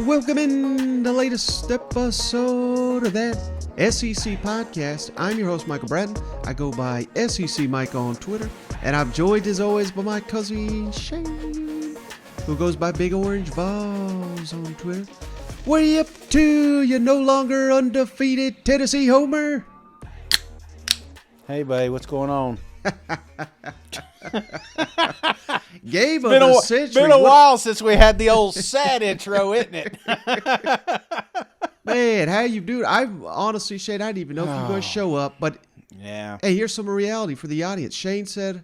Welcome in the latest episode of that SEC podcast. I'm your host, Michael Bratton. I go by SEC Mike on Twitter, and I'm joined as always by my cousin Shane, who goes by Big Orange Balls on Twitter. What are you up to, you no longer undefeated Tennessee homer? Hey, buddy, what's going on? Game of the century. It's been a while since we had the old sad intro, isn't it? Man, how you doing? I honestly, Shane, I didn't even know if you were going to show up, but yeah. Hey, here's some reality for the audience. Shane said,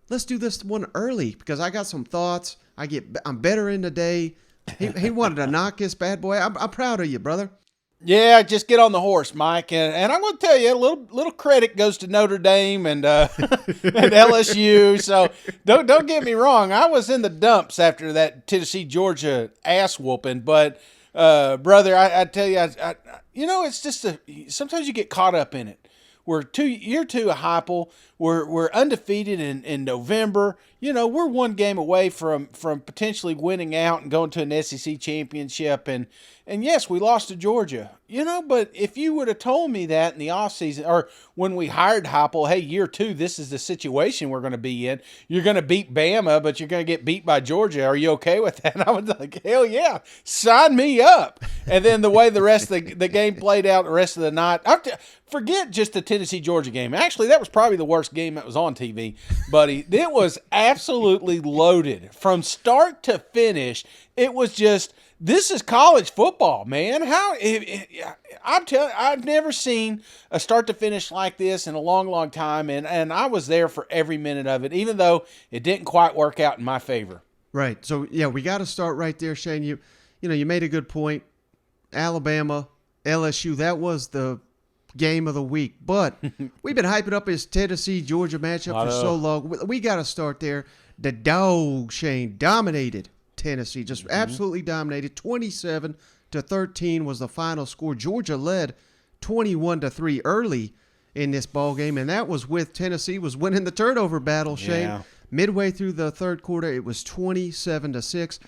let's do this one early because I got some thoughts. I'm better in the day. He wanted to knock this bad boy. I'm proud of you, brother. Yeah, just get on the horse, Mike. And I'm going to tell you, a little credit goes to Notre Dame and and LSU. So don't get me wrong. I was in the dumps after that Tennessee-Georgia ass whooping. But, brother, I tell you, it's just sometimes you get caught up in it. We're year two of Heupel. We're undefeated in November. We're one game away from potentially winning out and going to an SEC championship. And yes, we lost to Georgia. But if you would have told me that in the offseason or when we hired Heupel, hey, year two, this is the situation we're going to be in. You're going to beat Bama, but you're going to get beat by Georgia. Are you okay with that? And I was like, hell yeah, sign me up. And then the way the rest of the game played out the rest of the night, forget just the Tennessee-Georgia game. Actually, that was probably the worst game that was on TV, buddy. It was absolutely loaded from start to finish. It was just, this is college football, man. I've never seen a start to finish like this in a long, long time, and I was there for every minute of it, even though it didn't quite work out in my favor. Right. So yeah, we got to start right there, Shane. You made a good point. Alabama, LSU, that was the game of the week, but we've been hyping up this Tennessee-Georgia matchup for so long. We got to start there. The dog, Shane, dominated Tennessee, just absolutely dominated. 27-13 was the final score. Georgia led 21-3 early in this ball game, and that was with Tennessee was winning the turnover battle, Shane. Yeah. Midway through the third quarter, it was 27-6.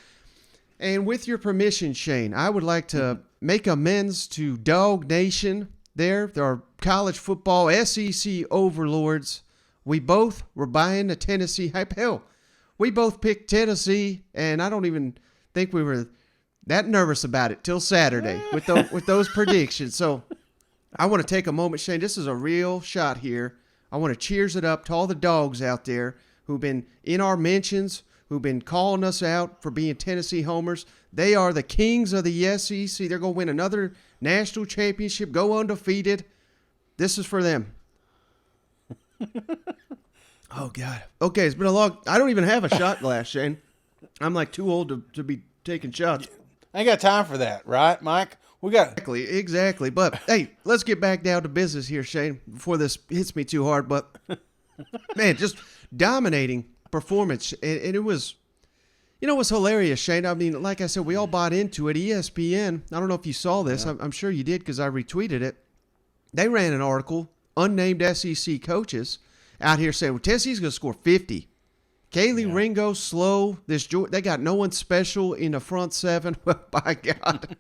And with your permission, Shane, I would like to make amends to Dog Nation. There are college football SEC overlords. We both were buying the Tennessee hype. Hell, we both picked Tennessee, and I don't even think we were that nervous about it till Saturday with those predictions. So I want to take a moment, Shane. This is a real shot here. I want to cheers it up to all the dogs out there who've been in our mentions, who've been calling us out for being Tennessee homers. They are the kings of the SEC. They're going to win another national championship, go undefeated. This is for them. Oh, God. Okay, it's been a long... I don't even have a shot glass, Shane. I'm like too old to be taking shots. I ain't got time for that, right, Mike? We got... Exactly. But, hey, let's get back down to business here, Shane, before this hits me too hard. But, man, just dominating performance. And it was... it was hilarious, Shane. I mean, like I said, we all bought into it. ESPN, I don't know if you saw this. Yeah. I'm sure you did because I retweeted it. They ran an article, unnamed SEC coaches, out here saying, well, Tennessee's going to score 50. Kaylee Ringo, slow. They got no one special in the front seven. Well, by God.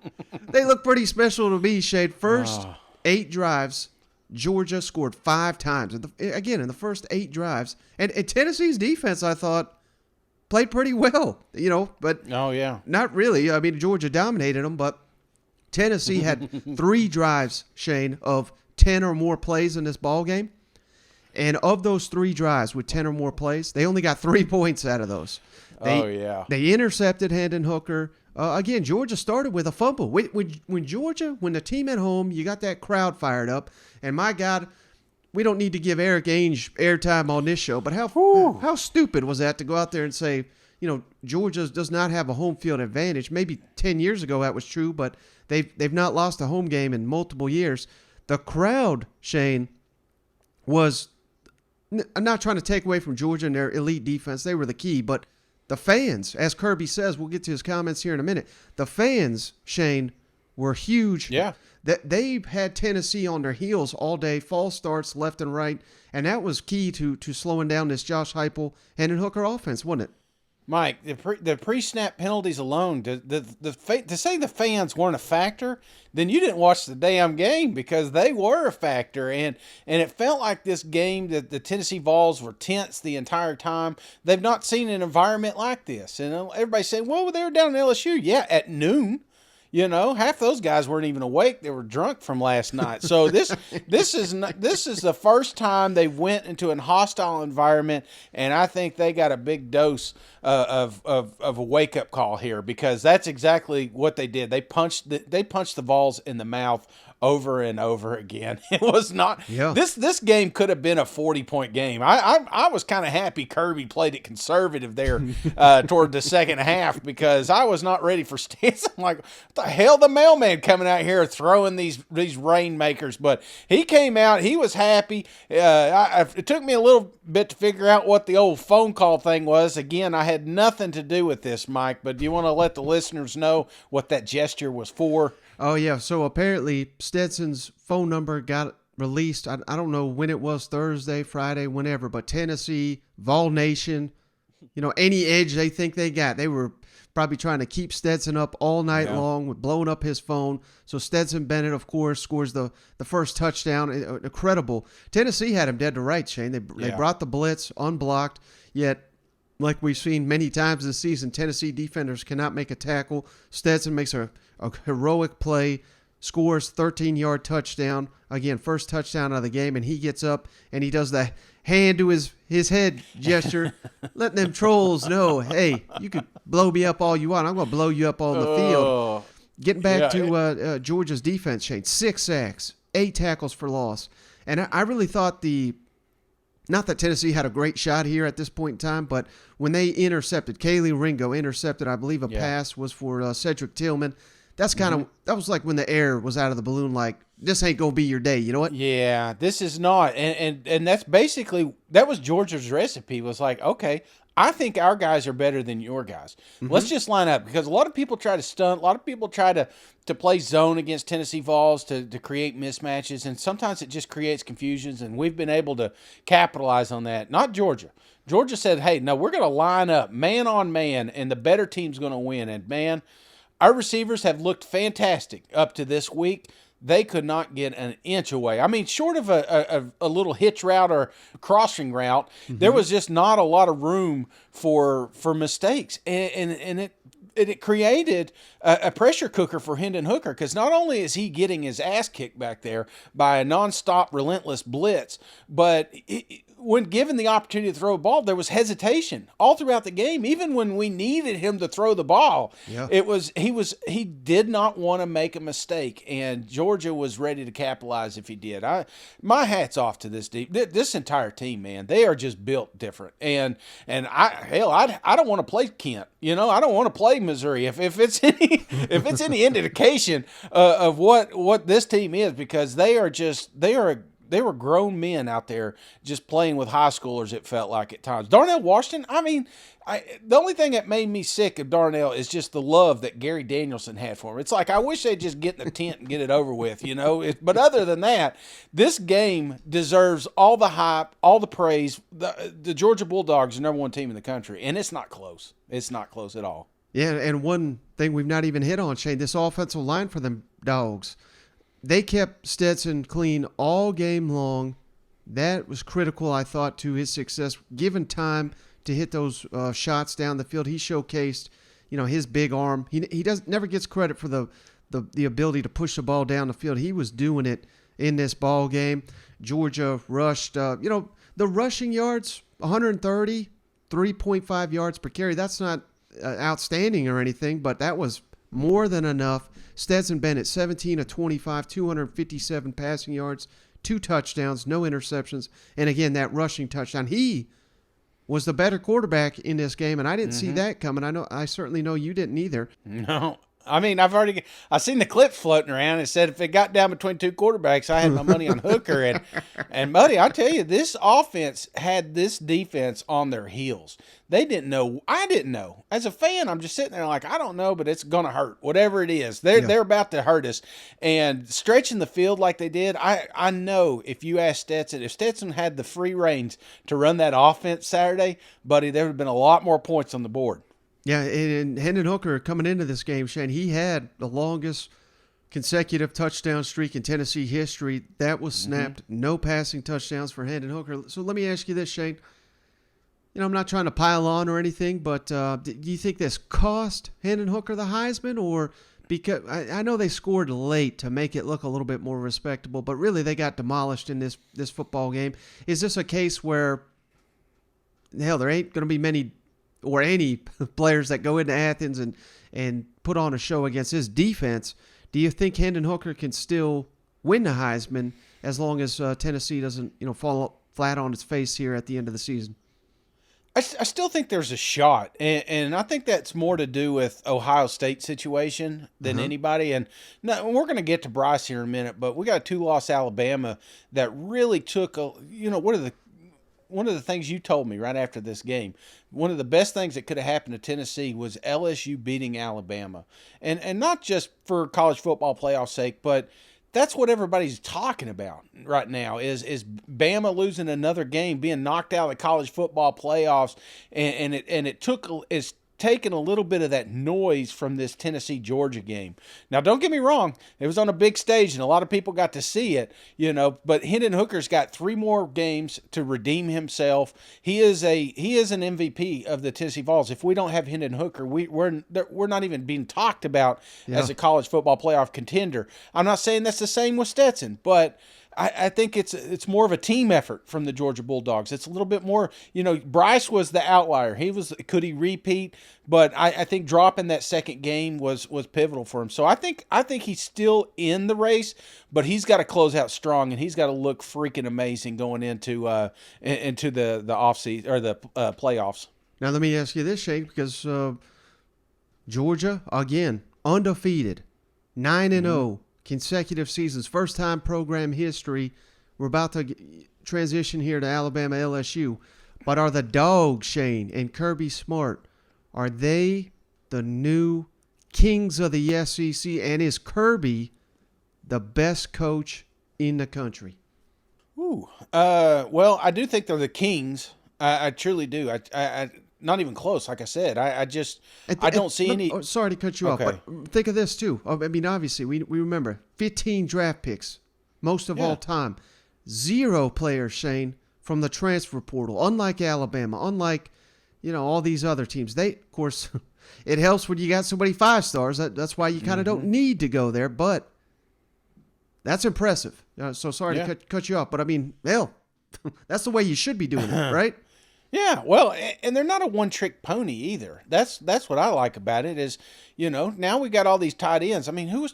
They look pretty special to me, Shane. First 8 drives, Georgia scored 5 times. Again, in the first 8 drives. And Tennessee's defense, I thought, played pretty well, but not really. I mean, Georgia dominated them, but Tennessee had 3 drives, Shane, of 10 or more plays in this ball game. And of those 3 drives with 10 or more plays, they only got 3 points out of those. They intercepted Hendon Hooker. Again, Georgia started with a fumble. When the team at home, you got that crowd fired up. And my God, we don't need to give Eric Ainge airtime on this show, but how stupid was that to go out there and say, Georgia does not have a home field advantage. Maybe 10 years ago that was true, but they've not lost a home game in multiple years. The crowd, Shane, was I'm not trying to take away from Georgia and their elite defense. They were the key, but the fans, as Kirby says, we'll get to his comments here in a minute. The fans, Shane, were huge. Yeah. that they've had Tennessee on their heels all day, false starts left and right, and that was key to slowing down this Josh Heupel and Hooker offense, wasn't it? Mike, the pre-snap penalties alone, to say the fans weren't a factor, then you didn't watch the damn game, because they were a factor. And it felt like this game that the Tennessee Vols were tense the entire time. They've not seen an environment like this. And everybody's saying, well, they were down in LSU. Yeah, at noon. You know, half those guys weren't even awake; they were drunk from last night. So this is the first time they went into a hostile environment, and I think they got a big dose of a wake up call here, because that's exactly what they did. They punched the Vols in the mouth over and over again. It was not this game could have been a 40-point game. I was kind of happy Kirby played it conservative there toward the second half, because I was not ready for stats. I'm like, what the hell, the mailman coming out here throwing these rainmakers? But he came out, he was happy. It took me a little bit to figure out what the old phone call thing was. Again, I had nothing to do with this, Mike, but do you want to let the listeners know what that gesture was for? Oh, yeah. So apparently Stetson's phone number got released. I don't know when it was, Thursday, Friday, whenever, but Tennessee, Vol Nation, any edge they think they got. They were probably trying to keep Stetson up all night long with blowing up his phone. So Stetson Bennett, of course, scores the first touchdown. Incredible. Tennessee had him dead to rights, Shane. They brought the blitz unblocked, yet like we've seen many times this season, Tennessee defenders cannot make a tackle. Stetson makes a heroic play, scores 13-yard touchdown. Again, first touchdown of the game, and he gets up and he does the hand to his head gesture, letting them trolls know, hey, you could blow me up all you want. I'm going to blow you up on the field. Getting back to Georgia's defense, Shane, 6 sacks, 8 tackles for loss. And I really thought not that Tennessee had a great shot here at this point in time, but when they intercepted, Kaylee Ringo intercepted, I believe a pass was for Cedric Tillman. That's kind of that was like when the air was out of the balloon, like, this ain't going to be your day, you know what? Yeah, this is not. And that's basically, that was Georgia's recipe, was like, okay, I think our guys are better than your guys. Let's just line up, because a lot of people try to stunt. A lot of people try to play zone against Tennessee Vols to create mismatches, and sometimes it just creates confusions, and we've been able to capitalize on that. Not Georgia. Georgia said, hey, no, we're going to line up man on man, and the better team's going to win. And, man, our receivers have looked fantastic up to this week. They could not get an inch away. I mean, short of a little hitch route or crossing route, there was just not a lot of room for mistakes. And it created a pressure cooker for Hendon Hooker, because not only is he getting his ass kicked back there by a nonstop, relentless blitz, but when given the opportunity to throw a ball, there was hesitation all throughout the game. Even when we needed him to throw the ball, he did not want to make a mistake, and Georgia was ready to capitalize if he did. My hat's off to this entire team, man. They are just built different, and I don't want to play Kent. I don't want to play Missouri if it's any indication of what this team is, because they were grown men out there just playing with high schoolers, it felt like at times. Darnell Washington, I mean, the only thing that made me sick of Darnell is just the love that Gary Danielson had for him. It's like, I wish they'd just get in the tent and get it over with, But other than that, this game deserves all the hype, all the praise. The Georgia Bulldogs are the #1 team in the country, and it's not close. It's not close at all. Yeah, and one thing we've not even hit on, Shane, this offensive line for them Dogs. They kept Stetson clean all game long. That was critical, I thought, to his success. Given time to hit those shots down the field, he showcased, his big arm. He never gets credit for the ability to push the ball down the field. He was doing it in this ball game. Georgia rushed, the rushing yards, 130, 3.5 yards per carry. That's not outstanding or anything, but that was more than enough. Stetson Bennett, 17 of 25, 257 passing yards, 2 touchdowns, no interceptions. And again, that rushing touchdown. He was the better quarterback in this game, and I didn't see that coming. I certainly know you didn't either. No, I mean, I seen the clip floating around. It said if it got down between two quarterbacks, I had my money on Hooker. And buddy, I tell you, this offense had this defense on their heels. They didn't know. I didn't know. As a fan, I'm just sitting there like, I don't know, but it's gonna hurt. Whatever it is, they're about to hurt us. And stretching the field like they did, I know if you ask Stetson, if Stetson had the free reins to run that offense Saturday, buddy, there would have been a lot more points on the board. Yeah, and Hendon Hooker coming into this game, Shane, he had the longest consecutive touchdown streak in Tennessee history. That was snapped. No passing touchdowns for Hendon Hooker. So let me ask you this, Shane. You know, I'm not trying to pile on or anything, but do you think this cost Hendon Hooker the Heisman? Or because I know they scored late to make it look a little bit more respectable, but really they got demolished in this football game. Is this a case where, hell, there ain't going to be many or any players that go into Athens and put on a show against his defense? Do you think Hendon Hooker can still win the Heisman as long as Tennessee doesn't, fall flat on its face here at the end of the season? I still think there's a shot, and I think that's more to do with Ohio State situation than anybody. And no, we're going to get to Bryce here in a minute, but we got a 2-loss Alabama that really took one of the things you told me right after this game, one of the best things that could have happened to Tennessee was LSU beating Alabama. And not just for college football playoff's sake, but that's what everybody's talking about right now is Bama losing another game, being knocked out of the college football playoffs, and it's taken a little bit of that noise from this Tennessee-Georgia game. Now, don't get me wrong. It was on a big stage, and a lot of people got to see it, but Hendon Hooker's got 3 more games to redeem himself. He is an MVP of the Tennessee Vols. If we don't have Hendon Hooker, we're not even being talked about as a college football playoff contender. I'm not saying that's the same with Stetson, but I think it's more of a team effort from the Georgia Bulldogs. It's a little bit more, Bryce was the outlier. Could he repeat? But I think dropping that second game was pivotal for him. So I think he's still in the race, but he's got to close out strong, and he's got to look freaking amazing going into the offseason or the playoffs. Now let me ask you this, Shane, because Georgia again undefeated, 9-0. Consecutive seasons, first time program history. We're about to transition here to Alabama LSU. But are the Dogs, Shane, and Kirby Smart, are they the new kings of the SEC? And is Kirby the best coach in the country? Well, I do think they're the kings. I truly do. I not even close, like I said. I don't see any. Oh, sorry to cut you off, but think of this too. I mean, obviously, we remember 15 draft picks, most of all time. 0 players, Shane, from the transfer portal. Unlike Alabama, unlike all these other teams. They, of course, it helps when you got somebody 5 stars. That's why you kind of don't need to go there, but that's impressive. So sorry to cut you off, but I mean, hell, that's the way you should be doing it, right? Yeah, well, and they're not a one-trick pony either. That's what I like about it is, now we got all these tight ends. I mean, who's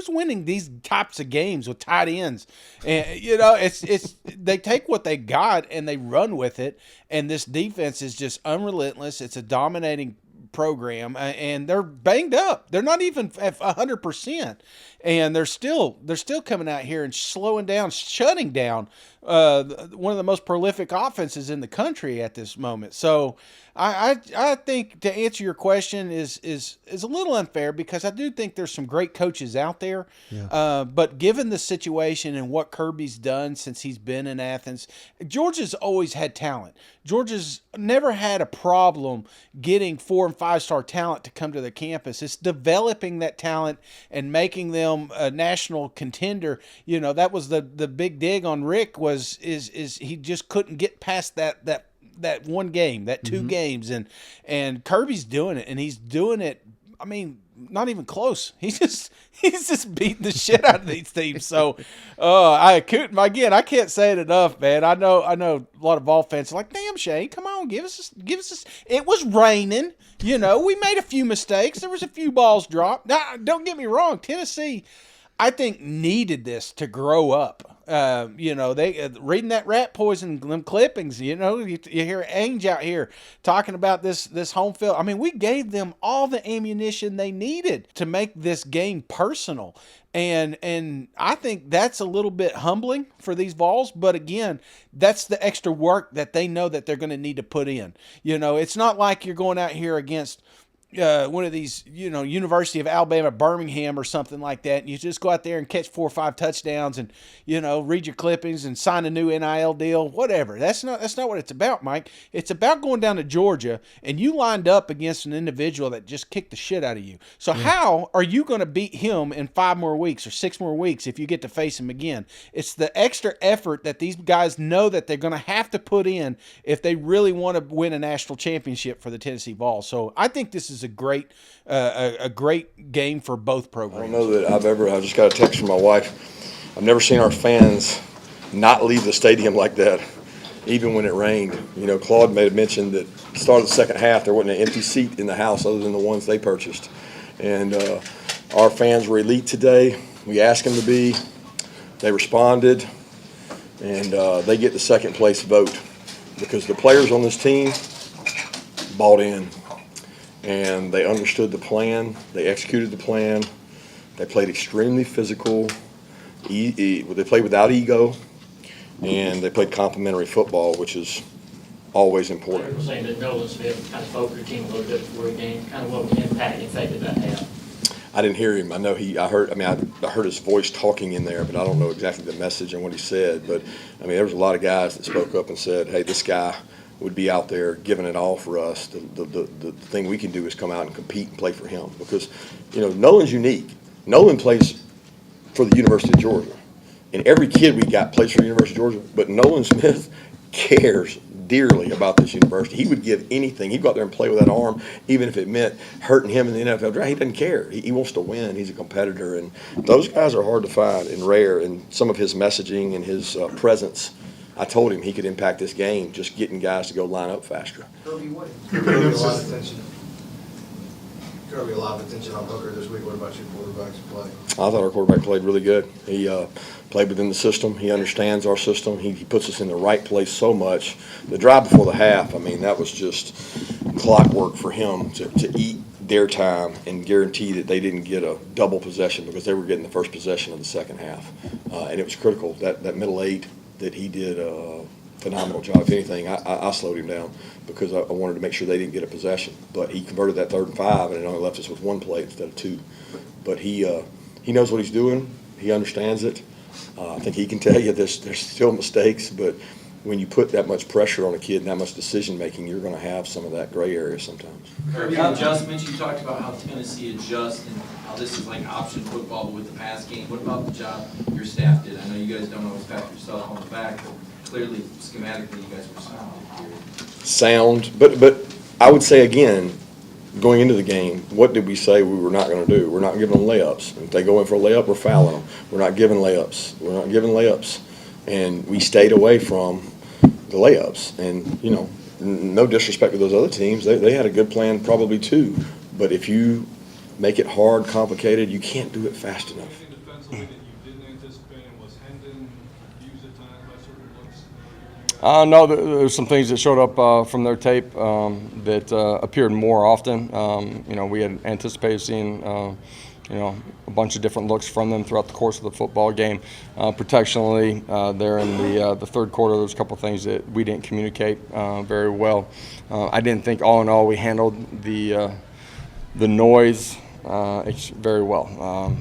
winning these types of games with tight ends? And, it's they take what they got and they run with it, and this defense is just unrelentless. It's a dominating program, and they're banged up. They're not even at 100%, and they're still coming out here and shutting down one of the most prolific offenses in the country at this moment. So I think to answer your question is a little unfair because I do think there's some great coaches out there. Yeah. But given the situation and what Kirby's done since he's been in Athens, Georgia's always had talent. Georgia's never had a problem getting 4- and 5-star talent to come to the campus. It's developing that talent and making them a national contender. That was the big dig on Rick is he just couldn't get past that one game, that 2 games, and Kirby's doing it, and he's doing it. I mean, not even close. He's just beating the shit out of these teams. So, I can't say it enough, man. I know a lot of Vol fans are like, damn, Shane, come on, give us this. It was raining. We made a few mistakes. There was a few balls dropped. Now, don't get me wrong, Tennessee, I think, needed this to grow up. They reading that rat poison, them clippings. You hear Ainge out here talking about this home field. I mean, we gave them all the ammunition they needed to make this game personal. And I think that's a little bit humbling for these Vols. But again, that's the extra work that they know that they're going to need to put in. It's not like you're going out here against one of these, University of Alabama, Birmingham or something like that. And you just go out there and catch 4 or 5 touchdowns and, read your clippings and sign a new NIL deal, whatever. That's not what it's about, Mike. It's about going down to Georgia and you lined up against an individual that just kicked the shit out of you. So how are you going to beat him in 5 more weeks or 6 more weeks if you get to face him again? It's the extra effort that these guys know that they're going to have to put in if they really want to win a national championship for the Tennessee Vols. So I think this is a great game for both programs. I don't know that I just got a text from my wife. I've never seen our fans not leave the stadium like that, even when it rained. Claude made a mention that at the start of the second half, there wasn't an empty seat in the house other than the ones they purchased. And our fans were elite today. We asked them to be. They responded. And they get the second place vote because the players on this team bought in. And they understood the plan. They executed the plan. They played extremely physical. They played without ego, and they played complementary football, which is always important. People saying that Nolan Smith kind of spoke to the team a little bit before the game. Kind of what was the impact and effect did that have? I didn't hear him. I heard his voice talking in there, but I don't know exactly the message and what he said. But there was a lot of guys that spoke up and said, "Hey, this guy would be out there giving it all for us. The thing we can do is come out and compete and play for him." Because, Nolan's unique. Nolan plays for the University of Georgia. And every kid we got plays for the University of Georgia. But Nolan Smith cares dearly about this university. He would give anything. He'd go out there and play with that arm, even if it meant hurting him in the NFL draft. He doesn't care. He wants to win. He's a competitor. And those guys are hard to find and rare. And some of his messaging and his presence, I told him he could impact this game just getting guys to go line up faster. Kirby, a lot of attention on Booker this week. What about your quarterback's play? I thought our quarterback played really good. He played within the system. He understands our system. He puts us in the right place so much. The drive before the half, that was just clockwork for him to eat their time and guarantee that they didn't get a double possession because they were getting the first possession of the second half. And it was critical. That middle 8 that he did a phenomenal job. If anything, I slowed him down because I wanted to make sure they didn't get a possession. But he converted that 3rd and 5, and it only left us with 1 play instead of 2. But he knows what he's doing. He understands it. I think he can tell you there's still mistakes, but when you put that much pressure on a kid and that much decision making, you're going to have some of that gray area sometimes. Kirby, adjustments, you talked about how Tennessee adjusts and how this is like option football with the pass game. What about the job your staff did? I know you guys don't always pat yourself on the back, but clearly, schematically, you guys were sound. But I would say again, going into the game, what did we say we were not going to do? We're not giving them layups. If they go in for a layup, we're fouling them. We're not giving layups. And we stayed away from the layups. And, no disrespect to those other teams. They had a good plan probably too. But if you make it hard, complicated, you can't do it fast enough. No, there's some things that showed up from their tape that appeared more often. We had anticipated seeing, a bunch of different looks from them throughout the course of the football game. Protectionally, there in the third quarter, there was a couple of things that we didn't communicate very well. I didn't think, all in all, we handled the noise very well.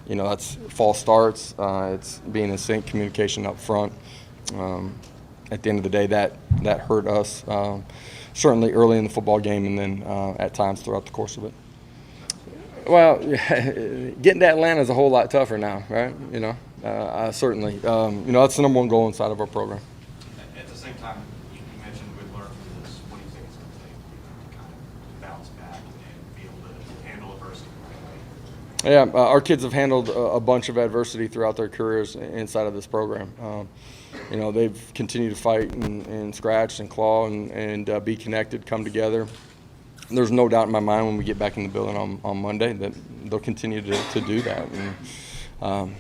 That's false starts. It's being in sync, communication up front. At the end of the day, that hurt us, certainly early in the football game and then at times throughout the course of it. Well, getting to Atlanta is a whole lot tougher now, right? Certainly. That's the number one goal inside of our program. At the same time, you mentioned we learned from this. What do you think is going to take to kind of bounce back and be able to handle adversity the right way? Yeah, our kids have handled a bunch of adversity throughout their careers inside of this program. They've continued to fight and scratch and claw and be connected, come together. There's no doubt in my mind when we get back in the building on Monday that they'll continue to do that. And,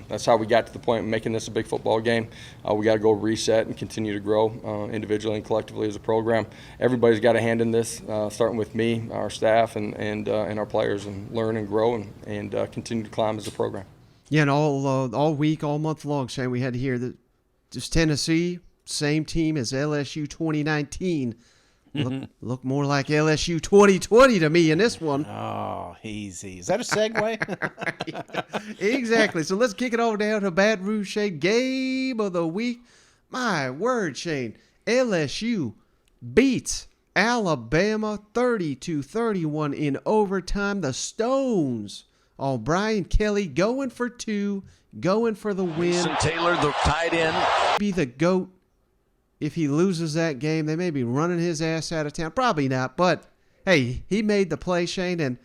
that's how we got to the point of making this a big football game. We got to go reset and continue to grow individually and collectively as a program. Everybody's got a hand in this, starting with me, our staff, and our players, and learn and grow and continue to climb as a program. Yeah, and all week, all month long, Shane, we had to hear that just Tennessee, same team as LSU 2019. Look more like LSU 2020 to me in this one. Oh, easy. Is that a segue? Exactly. So let's kick it all down to Baton Rouge, Shane. Game of the week. My word, Shane. LSU beats Alabama 30-31 in overtime. The Stones on Brian Kelly going for 2, going for the win. Taylor, the tight end. Be the GOAT. If he loses that game, they may be running his ass out of town. Probably not, but hey, he made the play, Shane, and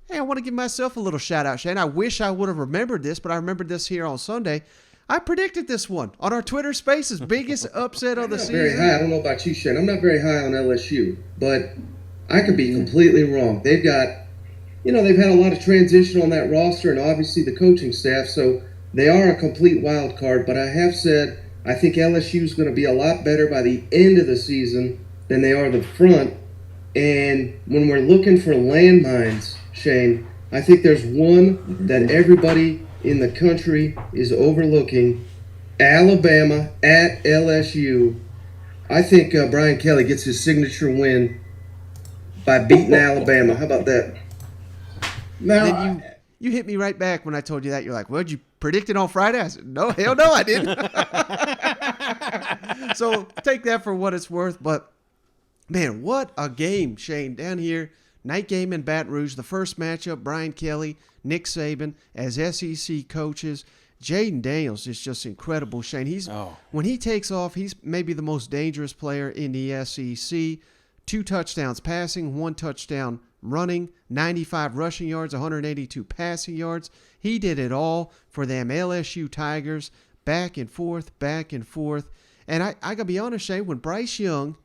hey, I want to give myself a little shout out, Shane. I wish I would have remembered this, but I remembered this here on Sunday. I predicted this one on our Twitter Spaces, biggest upset of the season. Very high. I don't know about you, Shane. I'm not very high on LSU, but I could be completely wrong. They've got, they've had a lot of transition on that roster, and obviously the coaching staff, so they are a complete wild card. But I have said I think LSU is going to be a lot better by the end of the season than they are the front. And when we're looking for landmines, Shane, I think there's one that everybody in the country is overlooking. Alabama at LSU. I think Brian Kelly gets his signature win by beating Alabama. How about that? Now, you hit me right back when I told you that. You're like, well, did you predict it on Friday? I said, no, hell no, I didn't. So take that for what it's worth. But, man, what a game, Shane. Down here, night game in Baton Rouge, the first matchup, Brian Kelly, Nick Saban as SEC coaches. Jaden Daniels is just incredible, Shane. When he takes off, he's maybe the most dangerous player in the SEC. 2 touchdowns passing, 1 touchdown running, 95 rushing yards, 182 passing yards. He did it all for them LSU Tigers, back and forth, back and forth. And I got to be honest, Shane, when Bryce Young,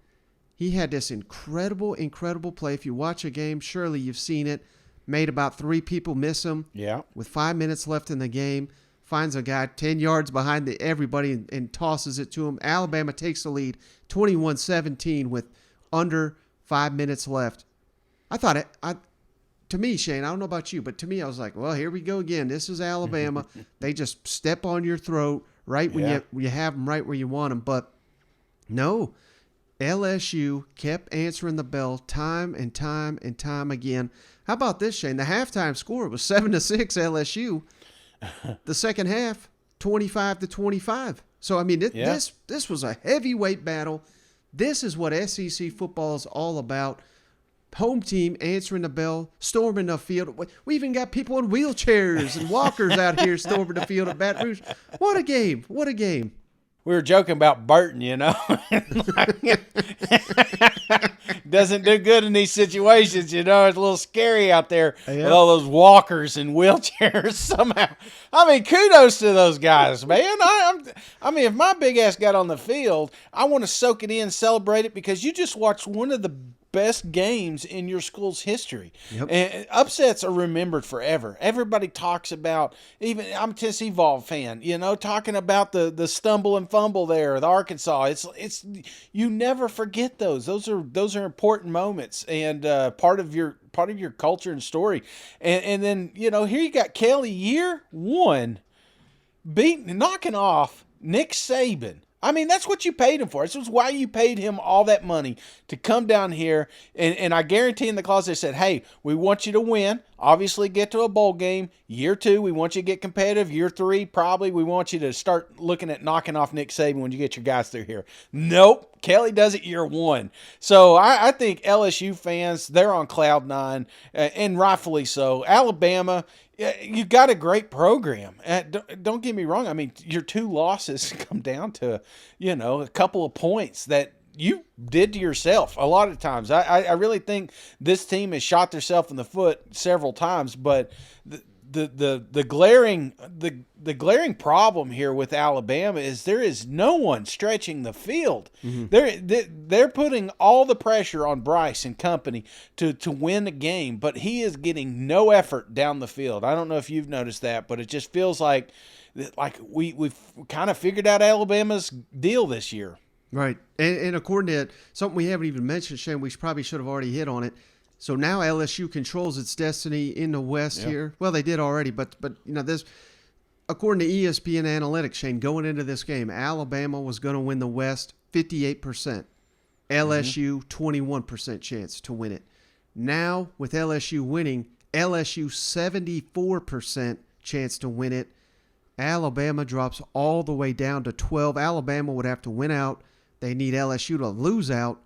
he had this incredible, incredible play. If you watch a game, surely you've seen it. Made about 3 people miss him. Yeah. With 5 minutes left in the game. Finds a guy 10 yards behind everybody and tosses it to him. Alabama takes the lead 21-17 with under 5 minutes left. I thought to me, Shane, I don't know about you, but to me, I was like, well, here we go again. This is Alabama. They just step on your throat right when you have them right where you want them. But no, LSU kept answering the bell time and time and time again. How about this, Shane? The halftime score was 7-6 LSU. The second half, 25-25. So, I mean, this was a heavyweight battle. This is what SEC football is all about. Home team answering the bell, storming the field. We even got people in wheelchairs and walkers out here storming the field at Baton Rouge. What a game. What a game. We were joking about Burton, Doesn't do good in these situations, It's a little scary out there with all those walkers and wheelchairs somehow. I mean, kudos to those guys, man. I mean, if my big ass got on the field, I want to soak it in, celebrate it, because you just watched one of the best games in your school's history. Yep. And upsets are remembered forever. Everybody talks about, even I'm a Tennessee Vol fan, talking about the stumble and fumble there, the Arkansas. It's you never forget those. Those are important moments and part of your culture and story. And then here you got Kelly, year 1, knocking off Nick Saban. I mean, that's what you paid him for. This was why you paid him all that money to come down here. And I guarantee in the clause they said, hey, we want you to win. Obviously get to a bowl game. Year 2, we want you to get competitive. Year 3, probably we want you to start looking at knocking off Nick Saban when you get your guys through here. Nope. Kelly does it year 1. So I think LSU fans, they're on cloud 9, and rightfully so. Alabama, you've got a great program. Don't get me wrong. I mean, your 2 losses come down to, a couple of points that you did to yourself a lot of times. I really think this team has shot themselves in the foot several times, but the glaring problem here with Alabama is there is no one stretching the field. They're putting all the pressure on Bryce and company to win the game, but he is getting no effort down the field. I don't know if you've noticed that, but it just feels like we've kind of figured out Alabama's deal this year. Right. And according to something we haven't even mentioned, Shane, we probably should have already hit on it. So now LSU controls its destiny in the West here. Well, they did already, but this, according to ESPN Analytics, Shane, going into this game, Alabama was going to win the West 58%. LSU 21% chance to win it. Now with LSU winning, LSU 74% chance to win it. Alabama drops all the way down to 12. Alabama would have to win out. They need LSU to lose out.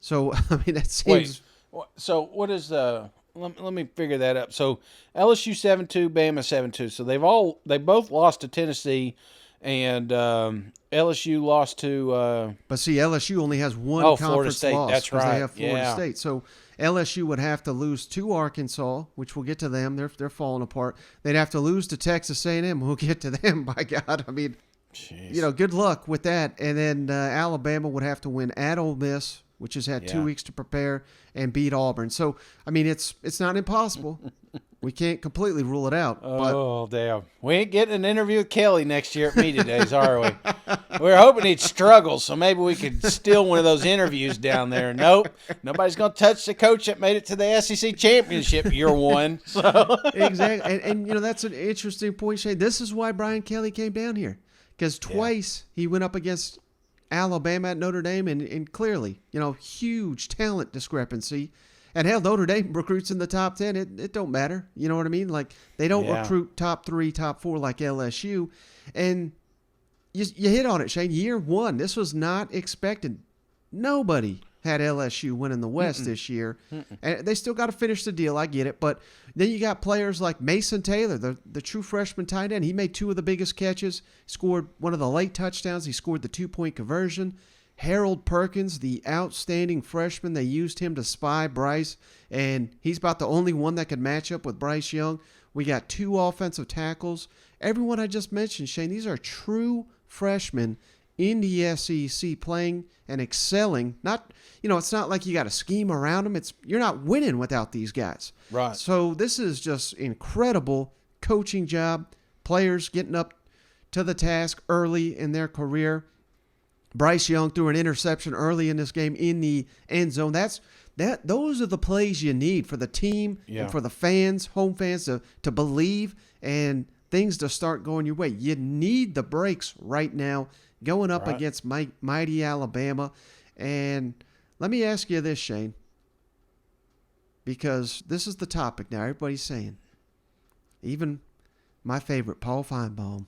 So I mean that seems. Wait. So what is let me figure that up. So LSU 7-2, Bama 7-2. So they both lost to Tennessee, and LSU lost to. But see, LSU only has one Florida conference State. loss. That's right. They have Florida Yeah. State. So LSU would have to lose to Arkansas, which we'll get to them. They're falling apart. They'd have to lose to Texas A&M. We'll get to them. By God, I mean, Jeez. good luck with that. And then Alabama would have to win at Ole Miss, which has had 2 weeks to prepare, and beat Auburn. So, I mean, it's not impossible. We can't completely rule it out. Oh, damn. We ain't getting an interview with Kelly next year at Media Days, are we? We're hoping he'd struggle, so maybe we could steal one of those interviews down there. Nope. Nobody's going to touch the coach that made it to the SEC championship year one. So. Exactly. And that's an interesting point, Shane. This is why Brian Kelly came down here. Because twice he went up against Alabama at Notre Dame, and clearly, huge talent discrepancy. And hell, Notre Dame recruits in the top 10. It don't matter. You know what I mean? Like, they don't recruit top 3, top 4 like LSU. And you hit on it, Shane. Year one, this was not expected. Nobody had LSU winning the West this year. And they still got to finish the deal. I get it. But then you got players like Mason Taylor, the true freshman tight end. He made 2 of the biggest catches, scored one of the late touchdowns. He scored the 2-point conversion. Harold Perkins, the outstanding freshman, they used him to spy Bryce, and he's about the only one that could match up with Bryce Young. We got 2 offensive tackles. Everyone I just mentioned, Shane, these are true freshmen in the SEC playing and excelling. Not, it's not like you got a scheme around them. You're not winning without these guys. Right. So this is just incredible coaching job. Players getting up to the task early in their career. Bryce Young threw an interception early in this game in the end zone. Those are the plays you need for the team and for the fans, home fans, to believe and things to start going your way. You need the breaks right now going up against mighty Alabama. And let me ask you this, Shane, because this is the topic now. Everybody's saying, even my favorite, Paul Feinbaum,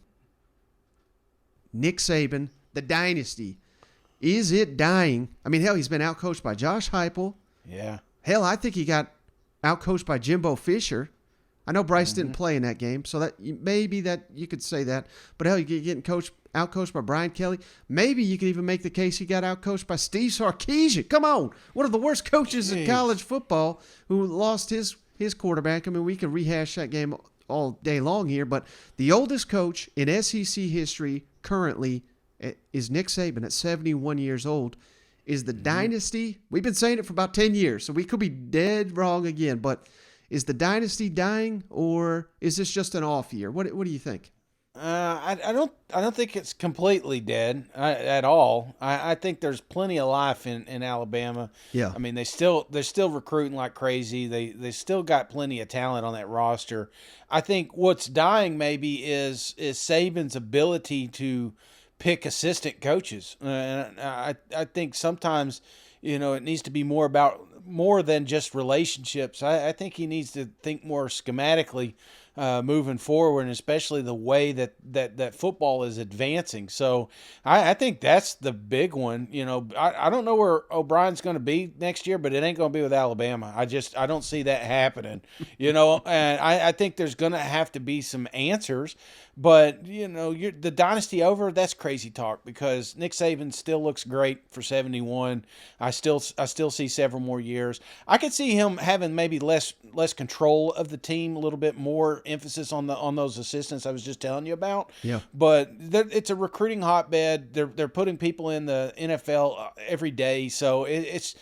Nick Saban, the dynasty, is it dying? I mean, hell, he's been outcoached by Josh Heupel. Yeah. Hell, I think he got outcoached by Jimbo Fisher. I know Bryce didn't play in that game, so that maybe that you could say that. But hell, you're getting outcoached by Brian Kelly. Maybe you could even make the case he got outcoached by Steve Sarkisian. Come on, one of the worst coaches in college football who lost his quarterback. I mean, we could rehash that game all day long here, but the oldest coach in SEC history currently is Nick Saban at 71 years old. Is the dynasty, we've been saying it for about 10 years, so we could be dead wrong again, but is the dynasty dying, or is this just an off year? What do you think? I don't think it's completely dead at all. I think there's plenty of life in Alabama. Yeah. I mean, they're still recruiting like crazy. They still got plenty of talent on that roster. I think what's dying maybe is Saban's ability to pick assistant coaches. I think sometimes, it needs to be more than just relationships. I think he needs to think more schematically moving forward, and especially the way that football is advancing. So I think that's the big one. I don't know where O'Brien's going to be next year, but it ain't going to be with Alabama. I don't see that happening. And I think there's going to have to be some answers. But the dynasty over, that's crazy talk, because Nick Saban still looks great for 71. I still see several more years. I could see him having maybe less control of the team, a little bit more emphasis on those assistants I was just telling you about. Yeah. But it's a recruiting hotbed. They're putting people in the NFL every day, so this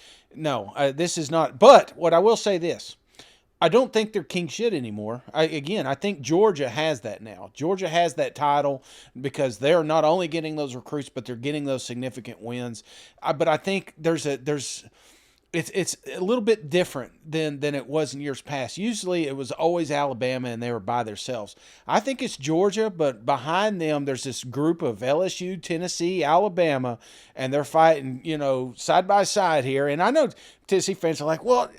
is not. But what I will say this. I don't think they're king shit anymore. I think Georgia has that now. Georgia has that title because they're not only getting those recruits, but they're getting those significant wins. But I think it's a little bit different than it was in years past. Usually it was always Alabama and they were by themselves. I think it's Georgia, but behind them there's this group of LSU, Tennessee, Alabama, and they're fighting, side by side here. And I know Tennessee fans are like, well,